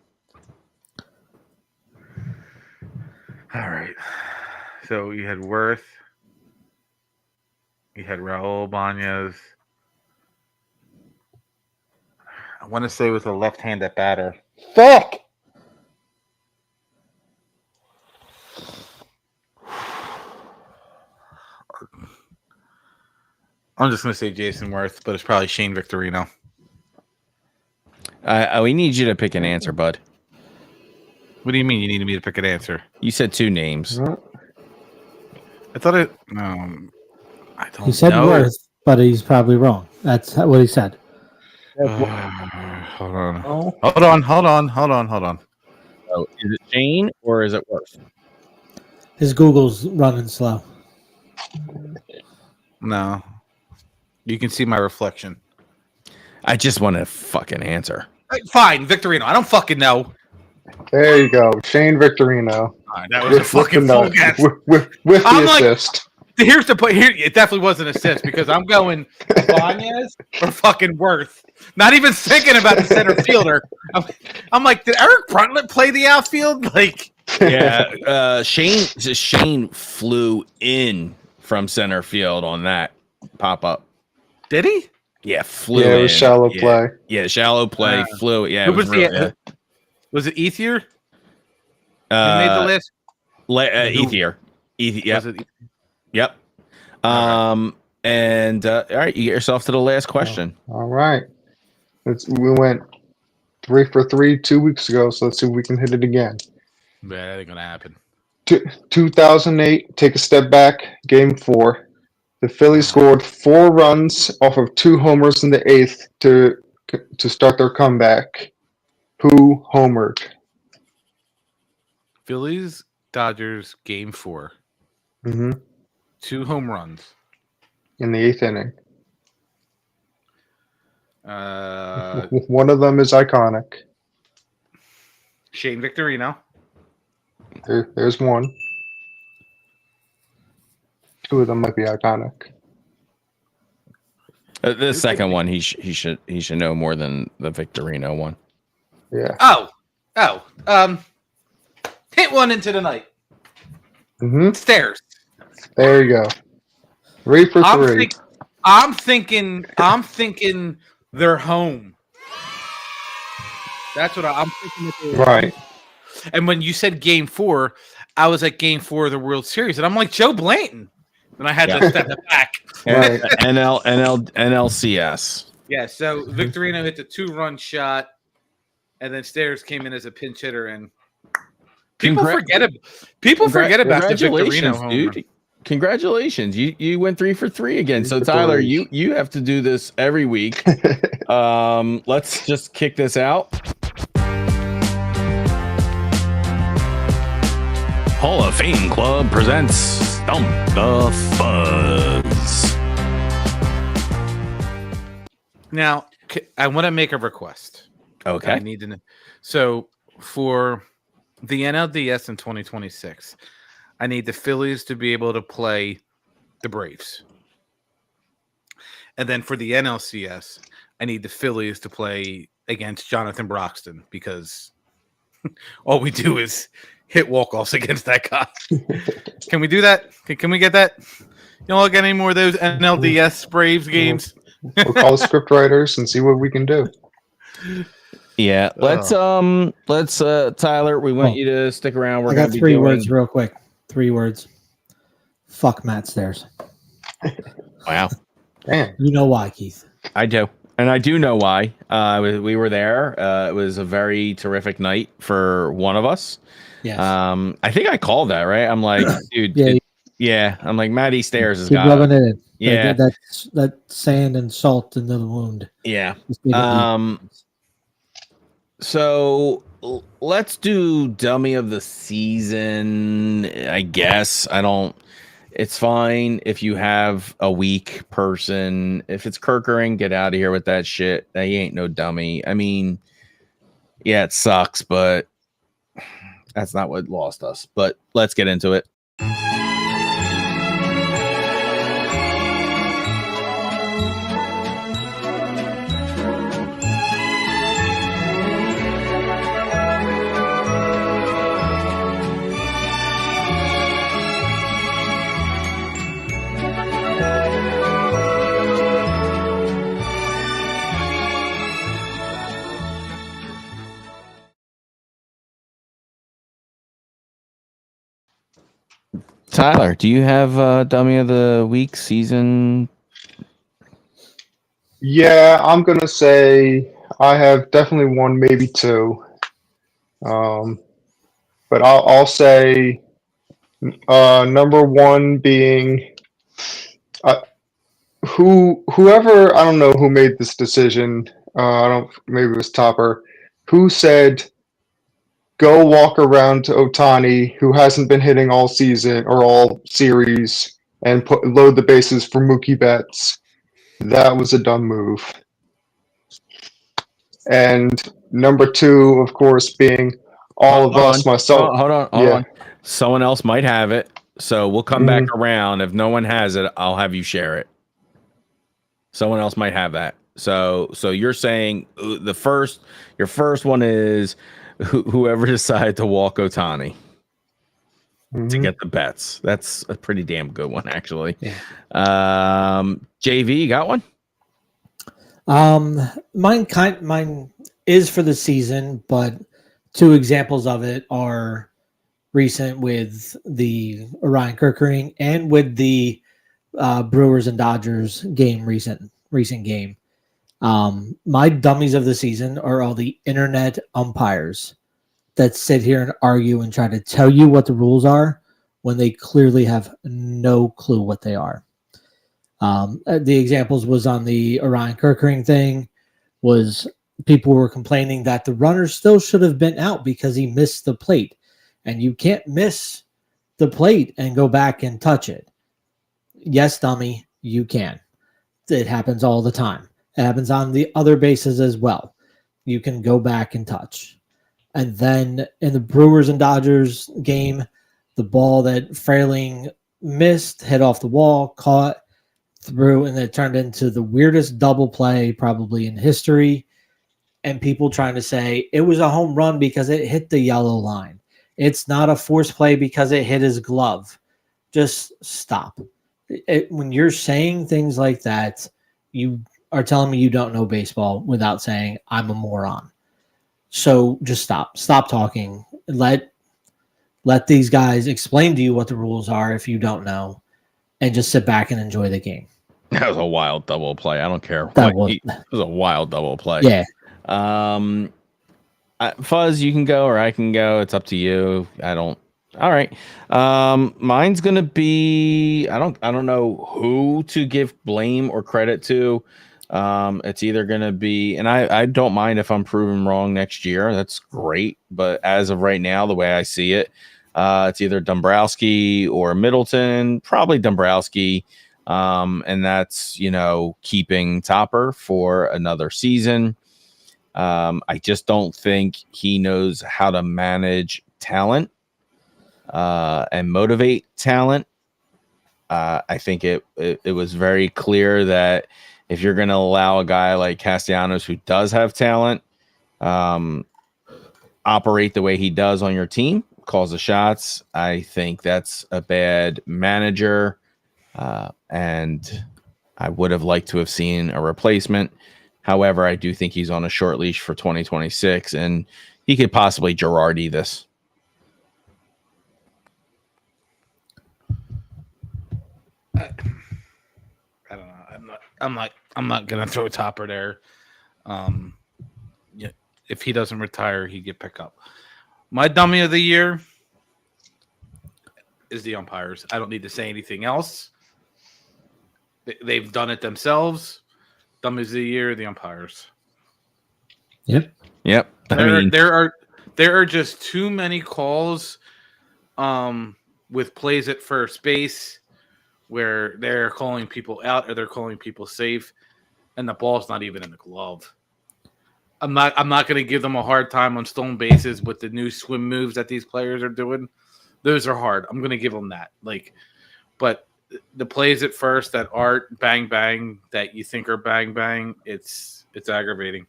All right. So you had Worth. You had Raul Bañez. I want to say it was a left-handed batter. Fuck! I'm just going to say Jason Worth, but it's probably Shane Victorino. We need you to pick an answer, bud. What do you mean you needed me to pick an answer? You said 2 names. I thought it... I don't know. He said Worth, but he's probably wrong. That's what he said. Hold on. Hold on. So is it Shane or is it Worth? His Google's running slow. No. You can see my reflection. I just want a fucking answer. Fine, Victorino. I don't fucking know. There you go. Shane Victorino. Right, that was a fucking full guess. With the assist. Here's the point. Here, it definitely was an assist because I'm going Bañez or fucking Worth. Not even thinking about the center fielder. I'm like, did Eric Bruntlett play the outfield? Like, yeah. Shane flew in from center field on that pop up. Did he? Yeah, flew. Yeah, it was shallow in. play. Yeah, shallow play. Flew. Yeah, who was Was it Ethier? Made the list. Ethier. Yep. Yep. And all right, you get yourself to the last question. All right. We went 3 for 3 2 weeks ago, so let's see if we can hit it again. Man, that ain't gonna happen. 2008. Take a step back. Game 4. The Phillies scored 4 runs off of 2 homers in the 8th to start their comeback. Who homered? Phillies, Dodgers, Game 4. Mm-hmm. 2 home runs In the 8th inning. One of them is iconic. Shane Victorino. There's one. 2 of them might be iconic. The second one, he should know more than the Victorino one. Yeah. Hit one into the night. Mm-hmm. Stairs. There you go. 3 for 3. I'm thinking they're home. That's what I'm thinking. Right. And when you said Game 4, I was at Game 4 of the World Series, and I'm like Joe Blanton. And I had to step it back. Right. NLCS. Yeah, so Victorino hit the 2-run shot, and then Stairs came in as a pinch hitter, and people forget about the Victorino homer. Dude. Congratulations. You went 3 for 3 again. So Tyler, you have to do this every week. Let's just kick this out. Hall of Fame Club presents Stump the Fuzz. Now, I want to make a request. Okay. I need to know. So, for the NLDS in 2026, I need the Phillies to be able to play the Braves. And then for the NLCS, I need the Phillies to play against Jonathan Broxton because all we do is hit walk-offs against that guy. Can we do that? Can we get that? You don't look at any more of those NLDS Braves games? We'll call the script writers and see what we can do. Yeah, let's Tyler, we want you to stick around. We're gonna got be 3 doing... words real quick. 3 words. Fuck Matt Stairs. Wow. Damn. You know why, Keith? I do. And I do know why. We were there. It was a very terrific night for one of us. Yes. I think I called that, right? I'm like, dude, I'm like, Matty Stairs has Keep got rubbing it in. Yeah. That sand and salt into the wound. Yeah. So let's do dummy of the season, I guess. It's fine if you have a weak person. If it's Kirkering, get out of here with that shit. He ain't no dummy. I mean, yeah, it sucks, but that's not what lost us. But let's get into it. Tyler, do you have dummy of the week season? Yeah, I'm gonna say I have definitely one, maybe two. But I'll say number one being whoever, I don't know who made this decision. Maybe it was Topper, who said go walk around to Otani, who hasn't been hitting all season or all series, and load the bases for Mookie Betts. That was a dumb move. And number two, of course, being all of us, myself. Hold on. Someone else might have it, so we'll come back around. If no one has it, I'll have you share it. Someone else might have that. So you're saying your first one is whoever decided to walk Otani to get the bets. That's a pretty damn good one, actually. Yeah. JV, you got one? Mine is for the season, but 2 examples of it are recent with the Orion Kirkering and with the Brewers and Dodgers game, recent game. My dummies of the season are all the internet umpires that sit here and argue and try to tell you what the rules are when they clearly have no clue what they are. The examples was on the Orion Kirkering thing was people were complaining that the runner still should have been out because he missed the plate, and you can't miss the plate and go back and touch it. Yes, dummy, you can. It happens all the time. It happens on the other bases as well. You can go back and touch. And then in the Brewers and Dodgers game, the ball that Frailing missed, hit off the wall, caught, through, and it turned into the weirdest double play probably in history. And people trying to say it was a home run because it hit the yellow line. It's not a force play because it hit his glove. Just stop. When you're saying things like that, you are telling me you don't know baseball without saying I'm a moron. So just stop. Stop talking. Let these guys explain to you what the rules are if you don't know, and just sit back and enjoy the game. That was a wild double play. I don't care. It was a wild double play. Yeah. Fuzz, you can go or I can go. It's up to you. All right. Mine's gonna be I don't know who to give blame or credit to. It's either gonna be, and I don't mind if I'm proven wrong next year. That's great. But as of right now, the way I see it, it's either Dombrowski or Middleton, probably Dombrowski. And that's, keeping Topper for another season. I just don't think he knows how to manage talent and motivate talent. I think it was very clear that if you're going to allow a guy like Castellanos, who does have talent, operate the way he does on your team, calls the shots, I think that's a bad manager. And I would have liked to have seen a replacement. However, I do think he's on a short leash for 2026, and he could possibly Girardi this. I don't know. I'm not gonna throw a topper there. Yeah, if he doesn't retire, he get picked up. My dummy of the year is the umpires. I don't need to say anything else. They've done it themselves. Dummies of the year, the umpires. Yep. There are just too many calls with plays at first base where they're calling people out or they're calling people safe, and the ball's not even in the glove. I'm not going to give them a hard time on stolen bases with the new swim moves that these players are doing. Those are hard. I'm going to give them that. But the plays at first that aren't bang bang that you think are bang bang, it's aggravating.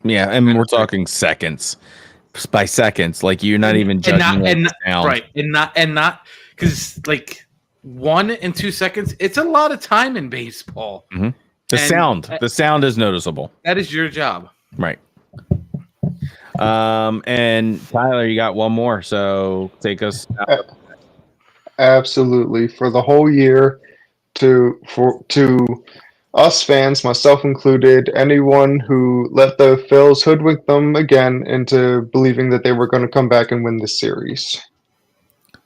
Yeah, and we're talking seconds by seconds. Like you're not even judging the sound. Right, and not because 1 and 2 seconds. It's a lot of time in baseball. Mm-hmm. The sound is noticeable. That is your job, right? And Tyler, you got one more, so take us out. Absolutely. For the whole year, to us fans, myself included, anyone who let the Phils hoodwink them again into believing that they were going to come back and win this series.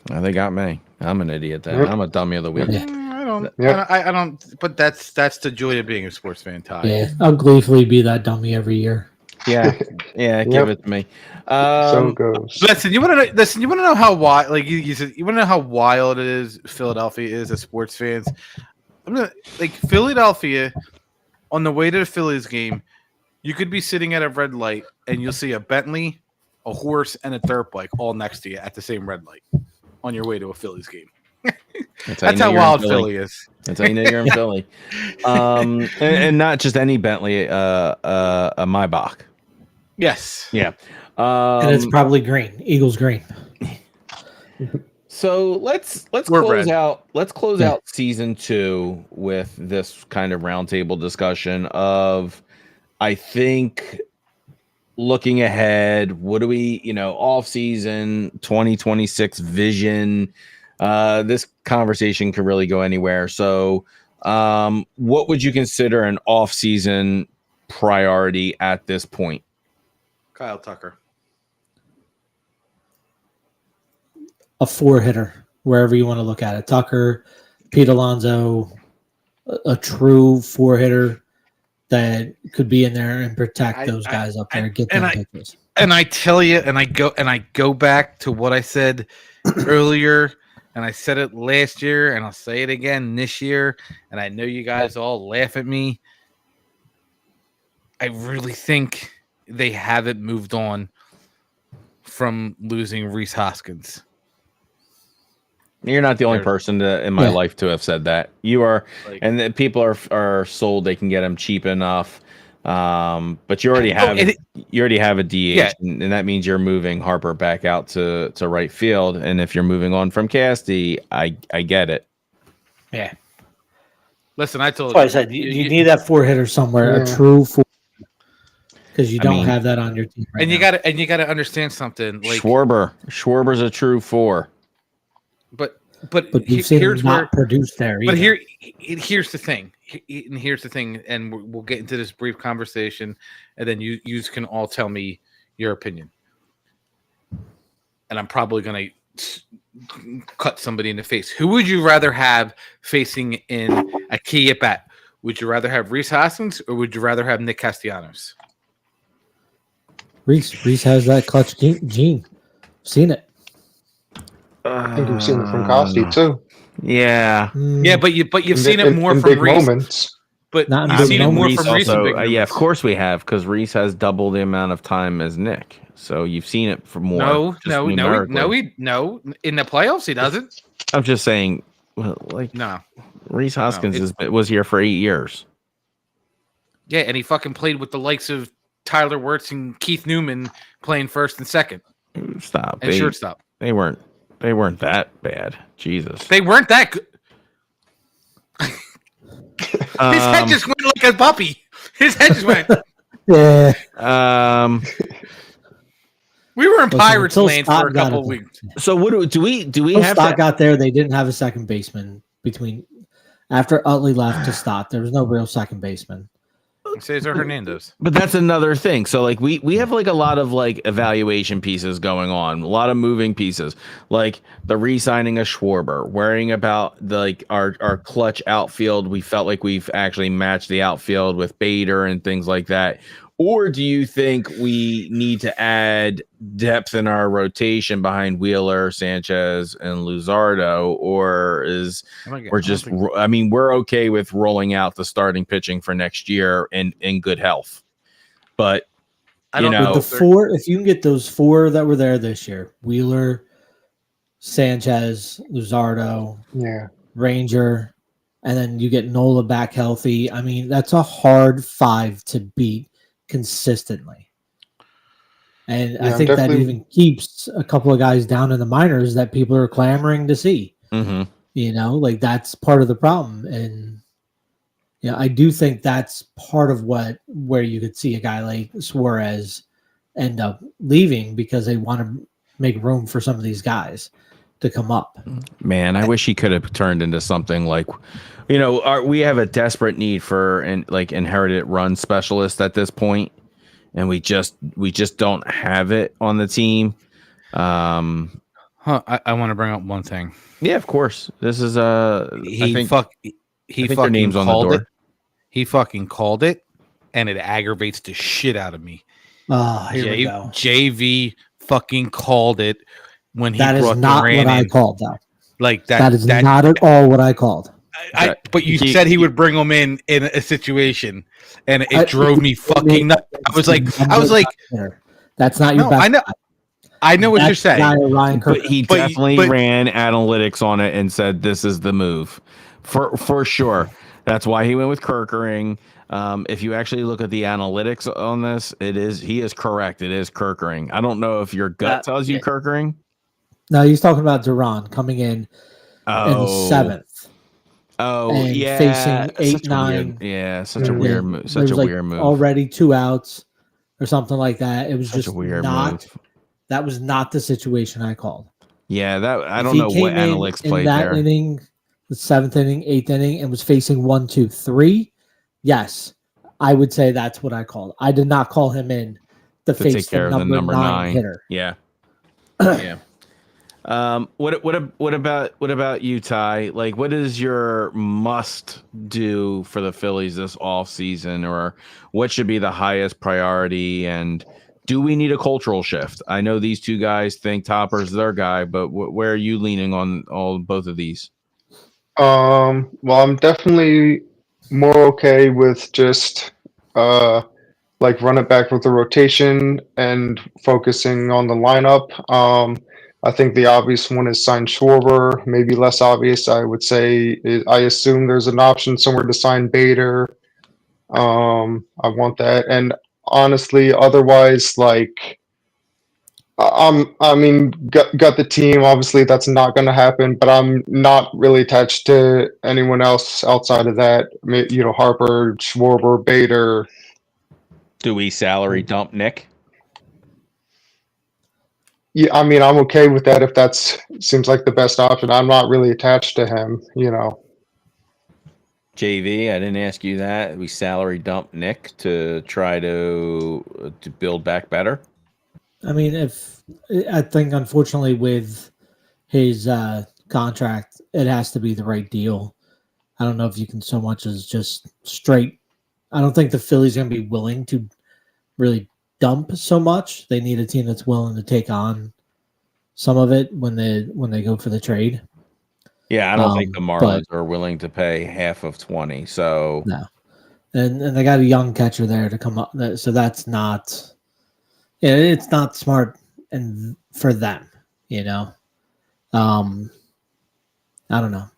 Well, they got me. I'm an idiot then. Yep. I'm a dummy of the week. I don't. But that's the joy of being a sports fan, Ty. Yeah, I'll gleefully be that dummy every year. Yeah, give it to me. So it goes. Listen, you want to know how wild? You said you want to know how wild it is. Philadelphia is as sports fans. I'm gonna Philadelphia on the way to the Phillies game. You could be sitting at a red light and you'll see a Bentley, a horse, and a dirt bike all next to you at the same red light on your way to a Phillies game. That's how wild Philly is. That's how you know you're in Philly. And not just any Bentley, a Maybach. Yes. Yeah. And it's probably green. Eagles green. So let's close out. Let's close out season 2 with this kind of roundtable discussion of, I think, looking ahead. What do we, off season 2026 vision? This conversation can really go anywhere. So, what would you consider an off season priority at this point? Kyle Tucker. A 4-hitter, wherever you want to look at it. Tucker, Pete Alonso, a true 4-hitter that could be in there and protect those guys up there. Get them pitches. And I tell you, and I go back to what I said earlier, and I said it last year, and I'll say it again this year, and I know you guys all laugh at me. I really think they haven't moved on from losing Rhys Hoskins. You're not the only person in my life to have said that. You are, and the people are sold they can get him cheap enough. But you already have a DH, and that means you're moving Harper back out to right field. And if you're moving on from Casty, I get it. Yeah. Listen, I told you. I said you need that 4-hitter somewhere, a true 4. Because you don't have that on your team. And you gotta understand something. Schwarber's a true 4. But you've seen him not produce there either. But here's the thing. Here's the thing, and we'll get into this brief conversation, and then you can all tell me your opinion. And I'm probably going to cut somebody in the face. Who would you rather have facing in a key at bat? Would you rather have Rhys Hoskins or would you rather have Nick Castellanos? Rhys has that clutch gene. Seen it. I think you've seen it from Costi too. Yeah. Yeah, but you've seen it more from Rhys. Moments. But you've seen it more from Rhys. Yeah, of course we have, because Rhys has double the amount of time as Nick. So you've seen it for more. No. In the playoffs, he doesn't. I'm just saying, Rhys Hoskins was here for 8 years. Yeah, and he fucking played with the likes of Tyler Wirtz and Keith Newman playing first and second. Stop. And shortstop. They weren't that bad. Jesus. They weren't that good. His head just went like a puppy. His head just went. Yeah. We were in Listen, Pirates until land Stott for a got couple it. of weeks. So what do we Until have Stott to? got there, they didn't have a second baseman after Utley left to Stott. There was no real second baseman. Cesar Hernandez. But that's another thing. So like we have like a lot of like evaluation pieces going on, a lot of moving pieces, like the re-signing of Schwarber, worrying about the, like our clutch outfield. We felt like we've actually matched the outfield with Bader and things like that. Or do you think we need to add depth in our rotation behind Wheeler, Sanchez, and Luzardo? Or is we're okay with rolling out the starting pitching for next year in good health. But I don't know. The four, if you can get those four that were there this year, Wheeler, Sanchez, Luzardo, Ranger, and then you get Nola back healthy. I mean, that's a hard 5 to beat consistently. And I think that even keeps a couple of guys down in the minors that people are clamoring to see. Mm-hmm. You know, like that's part of the problem. And I do think that's part of where you could see a guy like Suarez end up leaving because they want to make room for some of these guys to come up. Man, I wish he could have turned into something like, we have a desperate need for inherited run specialist at this point, and we just don't have it on the team. I want to bring up one thing. Yeah, of course. This is he fucking name's on the door. He fucking called it, and it aggravates the shit out of me. Here we go. JV fucking called it when he that brought is not Duran what I in. called though. Like that is not at all what I called. But you said he would bring him in a situation, and it drove me fucking nuts. I was like, that's not your best. I know what you're saying. But he definitely ran analytics on it and said this is the move for sure. That's why he went with Kerkering. If you actually look at the analytics on this, he is correct. It is Kerkering. I don't know if your gut tells you Kerkering. No, he's talking about Duran coming in the 7th. Oh, and yeah, facing 8-9. Such a weird move. Such a weird move. Already 2 outs or something like that. It was such just a weird move. That was not the situation I called. Yeah, I don't know what analytics played in that there. Inning, the 7th inning, 8th inning, and was facing 1, 2, 3. Yes, I would say that's what I called. I did not call him in to face take care the of the number 9 hitter. Yeah. Yeah. What about you, Ty? Like, what is your must do for the Phillies this off season, or what should be the highest priority? And do we need a cultural shift? I know these two guys think Topper's their guy, but where are you leaning on both of these? Well, I'm definitely more okay with just run it back with the rotation and focusing on the lineup. I think the obvious one is sign Schwarber. Maybe less obvious, I would say. I assume there's an option somewhere to sign Bader. I want that. And honestly, otherwise, got the team. Obviously, that's not going to happen. But I'm not really attached to anyone else outside of that. Harper, Schwarber, Bader. Do we salary dump Nick? Yeah, I mean, I'm okay with that if seems like the best option. I'm not really attached to him, JV, I didn't ask you that. We salary dump Nick to try to build back better. I mean, I think unfortunately with his contract, it has to be the right deal. I don't know if you can so much as just straight. I don't think the Phillies are going to be willing to really dump so much. They need a team that's willing to take on some of it when they go for the trade. Yeah, I don't think the Marlins are willing to pay half of 20. So no, and they got a young catcher there to come up. So that's not. Yeah, it's not smart and for them. I don't know.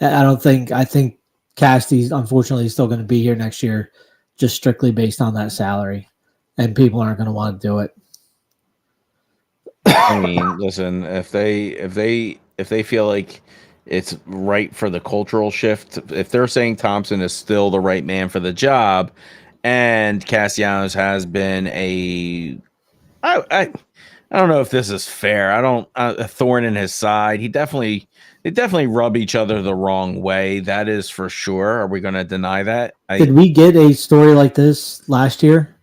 I think Casty's unfortunately still going to be here next year, just strictly based on that salary. And people aren't going to want to do it. I mean, listen, if they feel like it's right for the cultural shift, if they're saying Thompson is still the right man for the job, And Castellanos has been I don't know if this is fair. A thorn in his side. They definitely rub each other the wrong way. That is for sure. Are we going to deny that? Did we get a story like this last year,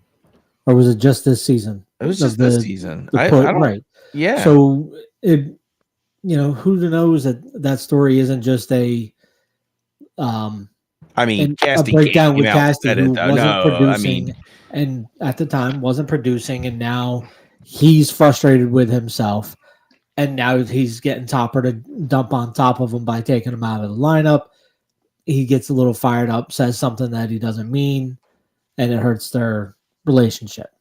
or was it just this season? It was just this season. Right. Yeah. So who knows that story isn't just a a breakdown with Casty who wasn't producing, and at the time wasn't producing, and now he's frustrated with himself, and now he's getting Topper to dump on top of him by taking him out of the lineup. He gets a little fired up, says something that he doesn't mean, and it hurts their relationship.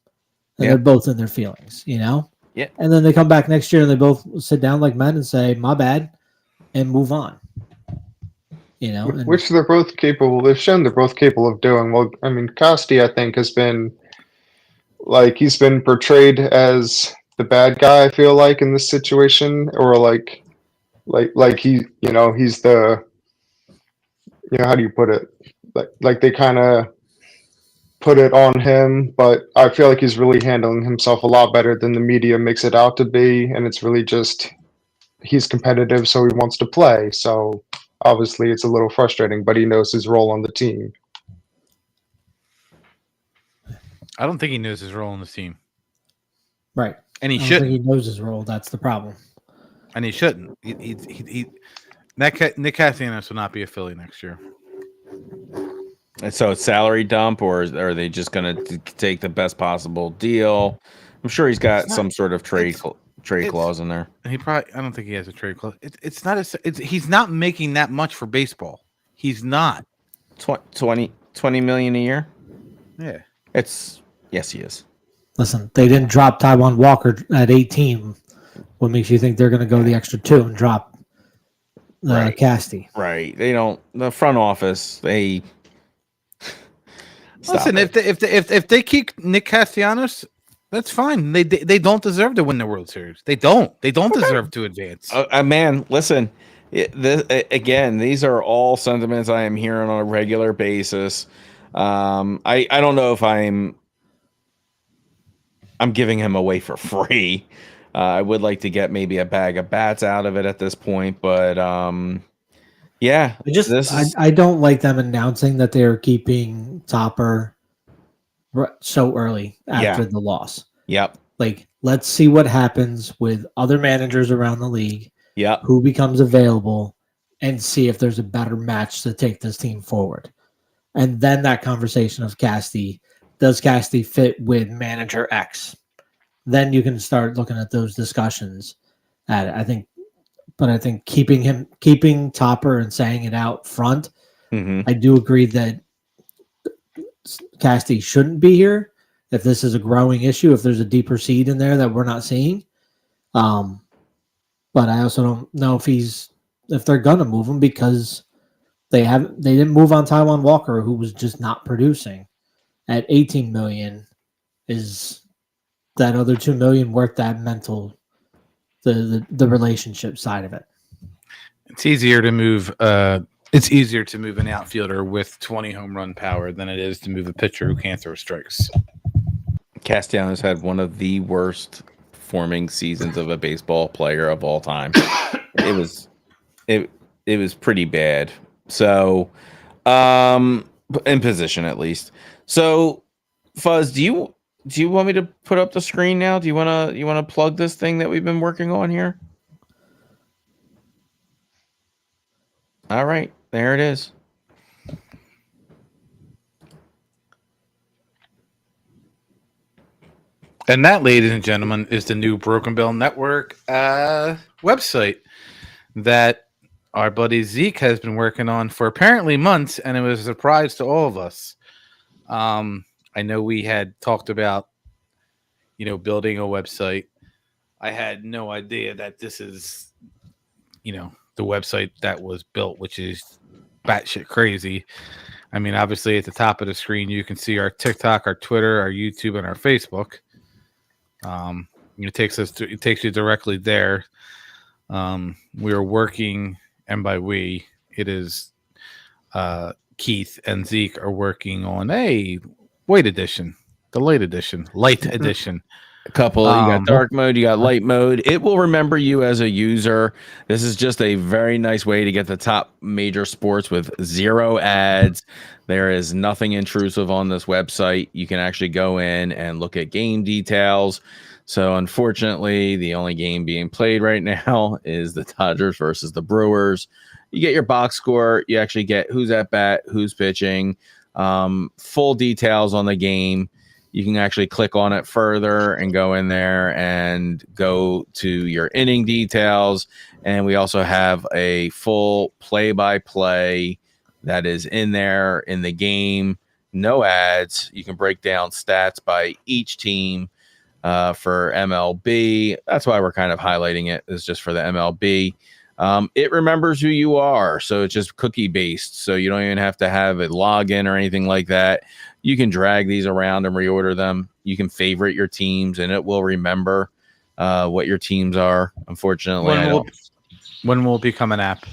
And they're both in their feelings, Yeah. And then they come back next year and they both sit down like men and say, "My bad," and move on. Which they're both capable. They've shown they're both capable of doing. Well, I mean, Costi, I think, has been he's been portrayed as the bad guy. I feel like in this situation, or like he, he's the, how do you put it? Like they kind of put it on him, but I feel like he's really handling himself a lot better than the media makes it out to be, and it's really just he's competitive, so he wants to play. So obviously it's a little frustrating, but he knows his role on the team. I don't think he knows his role on the team. Right. And he shouldn't. He knows his role. That's the problem. And he shouldn't. Nick Castellanos will not be a Philly next year. And so it's salary dump, or are they just going to take the best possible deal? I'm sure he's got some sort of trade clause in there. I don't think he has a trade clause. He's not making that much for baseball. He's not. 20 million a year? Yeah. Yes, he is. Listen, they didn't drop Taiwan Walker at 18. What makes you think they're going to go the extra 2 and drop Casty? Right. They don't. The front office, they. Listen, if they keep Nick Castellanos, that's fine. They don't deserve to win the World Series. They don't. They don't deserve to advance. Man, listen. These are all sentiments I am hearing on a regular basis. I don't know if I'm giving him away for free. I would like to get maybe a bag of bats out of it at this point, but yeah. I don't like them announcing that they're keeping Topper so early after the loss. Yep. Like, let's see what happens with other managers around the league. Yep. Who becomes available, and see if there's a better match to take this team forward. And then that conversation of Casty, does Casty fit with manager X? Then you can start looking at those discussions at it. I think keeping Topper and saying it out front, I do agree that Casty shouldn't be here if this is a growing issue, if there's a deeper seed in there that we're not seeing. But I also don't know if they're gonna move him, because they didn't move on Taiwan Walker, who was just not producing. At 18 million, is that other 2 million worth that mental, the relationship side of it? It's easier to move. It's easier to move an outfielder with 20 home run power than it is to move a pitcher who can't throw strikes. Castellanos had one of the worst performing seasons of a baseball player of all time. It was pretty bad. So, in position at least. So, Fuzz, do you want me to put up the screen now? Do you want to plug this thing that we've been working on here? All right, there it is. And that, ladies and gentlemen, is the new Broken Bell Network website that our buddy Zeke has been working on for apparently months, and it was a surprise to all of us. I know we had talked about, building a website. I had no idea that this is, the website that was built, which is batshit crazy. I mean, obviously at the top of the screen, you can see our TikTok, our Twitter, our YouTube, and our Facebook. It takes you directly there. We are working, and by we, it is Keith and Zeke are working on a white edition, the light edition, A couple. You got dark mode, you got light mode. It will remember you as a user. This is just a very nice way to get the top major sports with 0 ads. There is nothing intrusive on this website. You can actually go in and look at game details. So unfortunately, the only game being played right now is the Dodgers versus the Brewers. You get your box score. You actually get who's at bat, who's pitching, full details on the game. You can actually click on it further and go in there and go to your inning details. And we also have a full play-by-play that is in there in the game. No ads. You can break down stats by each team for MLB. That's why we're kind of highlighting it, is just for the MLB. It remembers who you are, so it's just cookie-based. So you don't even have to have a login or anything like that. You can drag these around and reorder them. You can favorite your teams, and it will remember what your teams are. Unfortunately, when will it become an app?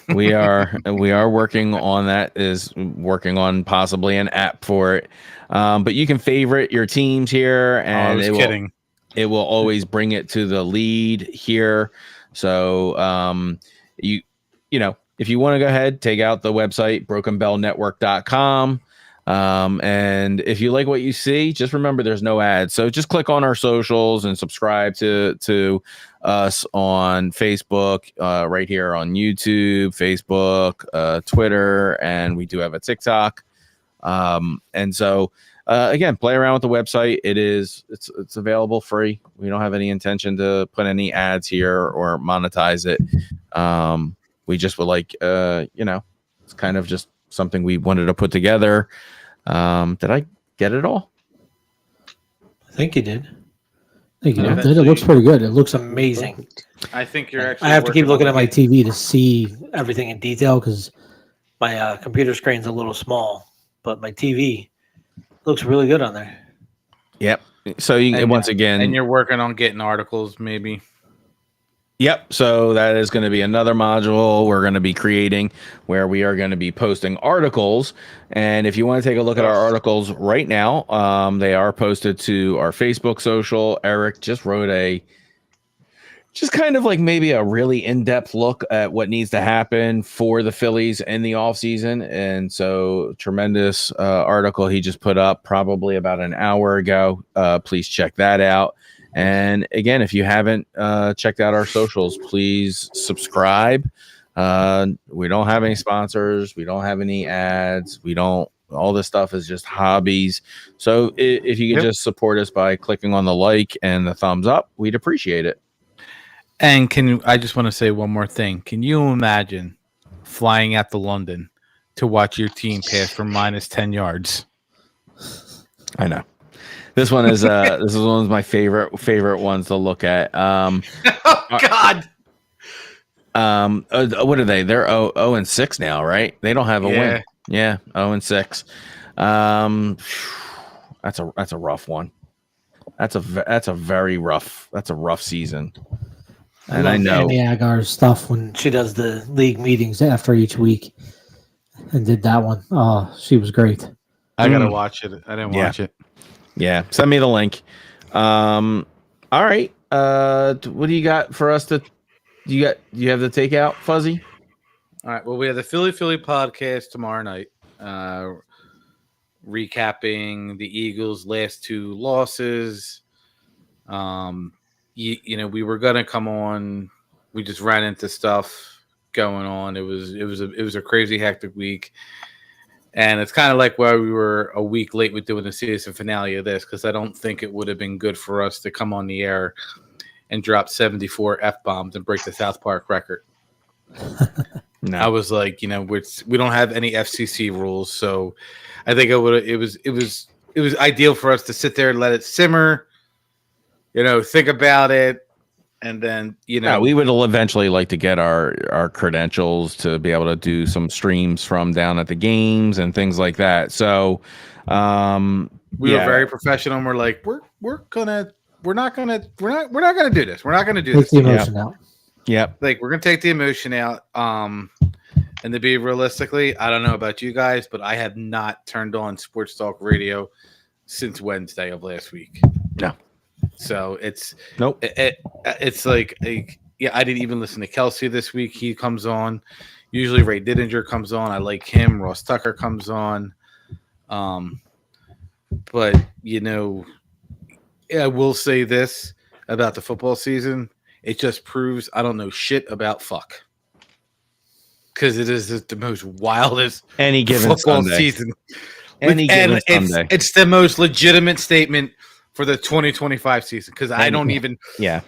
We are working on that. Is working on possibly an app for it. But you can favorite your teams here, and it will always bring it to the lead here. So you know, if you want to go ahead, take out the website brokenbellnetwork.com. And if you like what you see, just remember there's no ads. So just click on our socials and subscribe to us on Facebook, right here on YouTube, Facebook, Twitter, and we do have a TikTok. And so again, play around with the website. It's available free. We don't have any intention to put any ads here or monetize it. We just would like, it's kind of just something we wanted to put together. Did I get it all? I think you did. It looks pretty good. It looks amazing. I think you're actually. I have to keep looking at my TV to see everything in detail because my computer screen's a little small, but my TV looks really good on there. Yep. So once again, and you're working on getting articles, maybe. Yep. So that is going to be another module we're going to be creating where we are going to be posting articles. And if you want to take a look at our articles right now, they are posted to our Facebook social. Eric just wrote just kind of like maybe a really in-depth look at what needs to happen for the Phillies in the offseason. And so tremendous article he just put up probably about an hour ago. Please check that out. And again, if you haven't checked out our socials, please subscribe. We don't have any sponsors. We don't have any ads. All this stuff is just hobbies. So if you could just support us by clicking on the like and the thumbs up, we'd appreciate it. And I just want to say one more thing. Can you imagine flying out to London to watch your team pass for minus 10 yards? I know. This one is one of my favorite ones to look at. Oh God. What are they? They're 0-6 now, right? They don't have a win. Yeah, 0-6. That's a rough one. That's a rough season. And I know Annie Agar's stuff when she does the league meetings after each week and did that one. Oh, she was great. I gotta watch it. I didn't watch it. Yeah, send me the link. All right. What do you got for us to? You have the takeout, Fuzzy? All right. Well, we have the Philly podcast tomorrow night, recapping the Eagles' last 2 losses. We were gonna come on. We just ran into stuff going on. It was a crazy, hectic week. And it's kind of like why we were a week late with doing the season finale of this, because I don't think it would have been good for us to come on the air and drop 74 F-bombs and break the South Park record. No. I was like, we don't have any FCC rules, so I think it was ideal for us to sit there and let it simmer, think about it. And then, we would eventually like to get our credentials to be able to do some streams from down at the games and things like that. So we were very professional. And we're like, we're not gonna do this. We're not gonna do this. Take the emotion out. Yep. Like, we're gonna take the emotion out. And to be realistically, I don't know about you guys, but I have not turned on Sports Talk Radio since Wednesday of last week. No. So it's nope. It's like I didn't even listen to Kelsey this week. He comes on. Usually Ray Didinger comes on. I like him. Ross Tucker comes on. But I will say this about the football season. It just proves I don't know shit about fuck. Because it is the most wildest any given football Sunday. Season. Any given Sunday. It's the most legitimate statement for the 2025 season. Because I don't even. Yeah.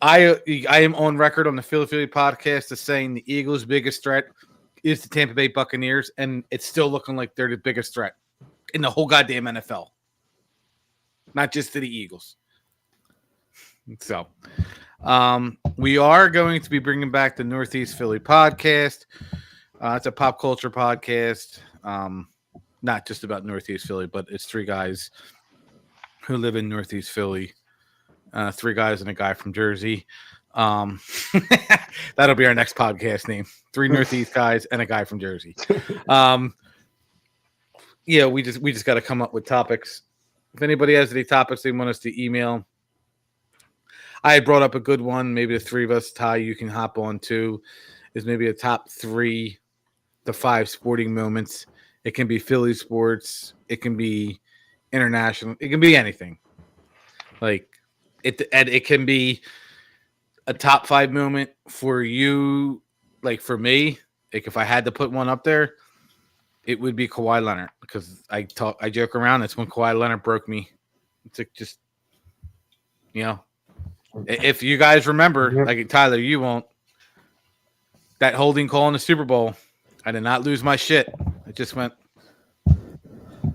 I am on record on the Philly podcast as saying the Eagles' biggest threat is the Tampa Bay Buccaneers, and it's still looking like they're the biggest threat in the whole goddamn NFL. Not just to the Eagles. So, we are going to be bringing back the Northeast Philly podcast. It's a pop culture podcast, not just about Northeast Philly, but it's three guys who live in Northeast Philly. Three guys and a guy from Jersey. That'll be our next podcast name. Three Northeast guys and a guy from Jersey. Yeah, we just got to come up with topics. If anybody has any topics they want us to email, I had brought up a good one. Maybe the three of us, Ty, you can hop on too. Is maybe a top 3 to 5 sporting moments. It can be Philly sports. It can be international. It can be anything. Like it can be a top 5 moment for you. Like for me, like if I had to put one up there, it would be Kawhi Leonard because I joke around. That's when Kawhi Leonard broke me. It's like just, if you guys remember, like Tyler, you won't. That holding call in the Super Bowl, I did not lose my shit. It just went.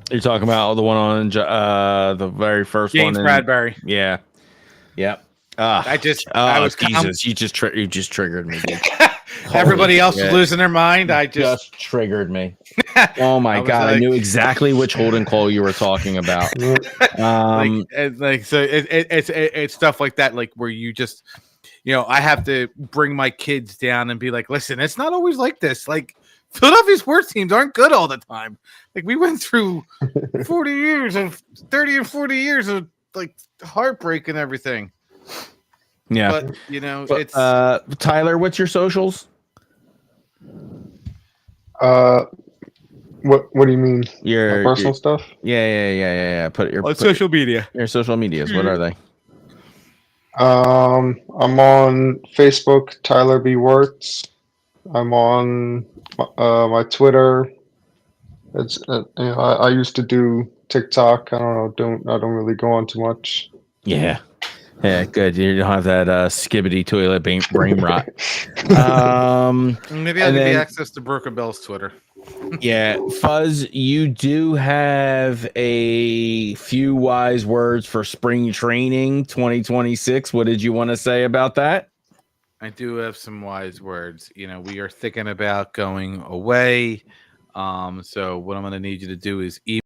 You're talking about the one on the very first James one. Bradbury. Yeah. Yep. I was Jesus, you just triggered me. Dude. Everybody else was losing their mind. I just triggered me. Oh my God. I knew exactly which holding call you were talking about. So it's stuff like that, like where you just, I have to bring my kids down and be like, listen, it's not always like this. Like Philadelphia sports teams aren't good all the time. Like we went through 30 and 40 years of like heartbreak and everything. Yeah. But it's Tyler, what's your socials? What do you mean? Your personal stuff? Yeah. social media. Your social medias. What are they? I'm on Facebook, Tyler B. Wirtz. I'm on my Twitter. It's I used to do TikTok. I don't really go on too much. Yeah, good. You don't have that skibbity toilet brain rot. Maybe I'll give you access to Broken Bell's Twitter. Yeah, Fuzz, you do have a few wise words for spring training 2026. What did you want to say about that? I do have some wise words. We are thinking about going away. So what I'm going to need you to do is email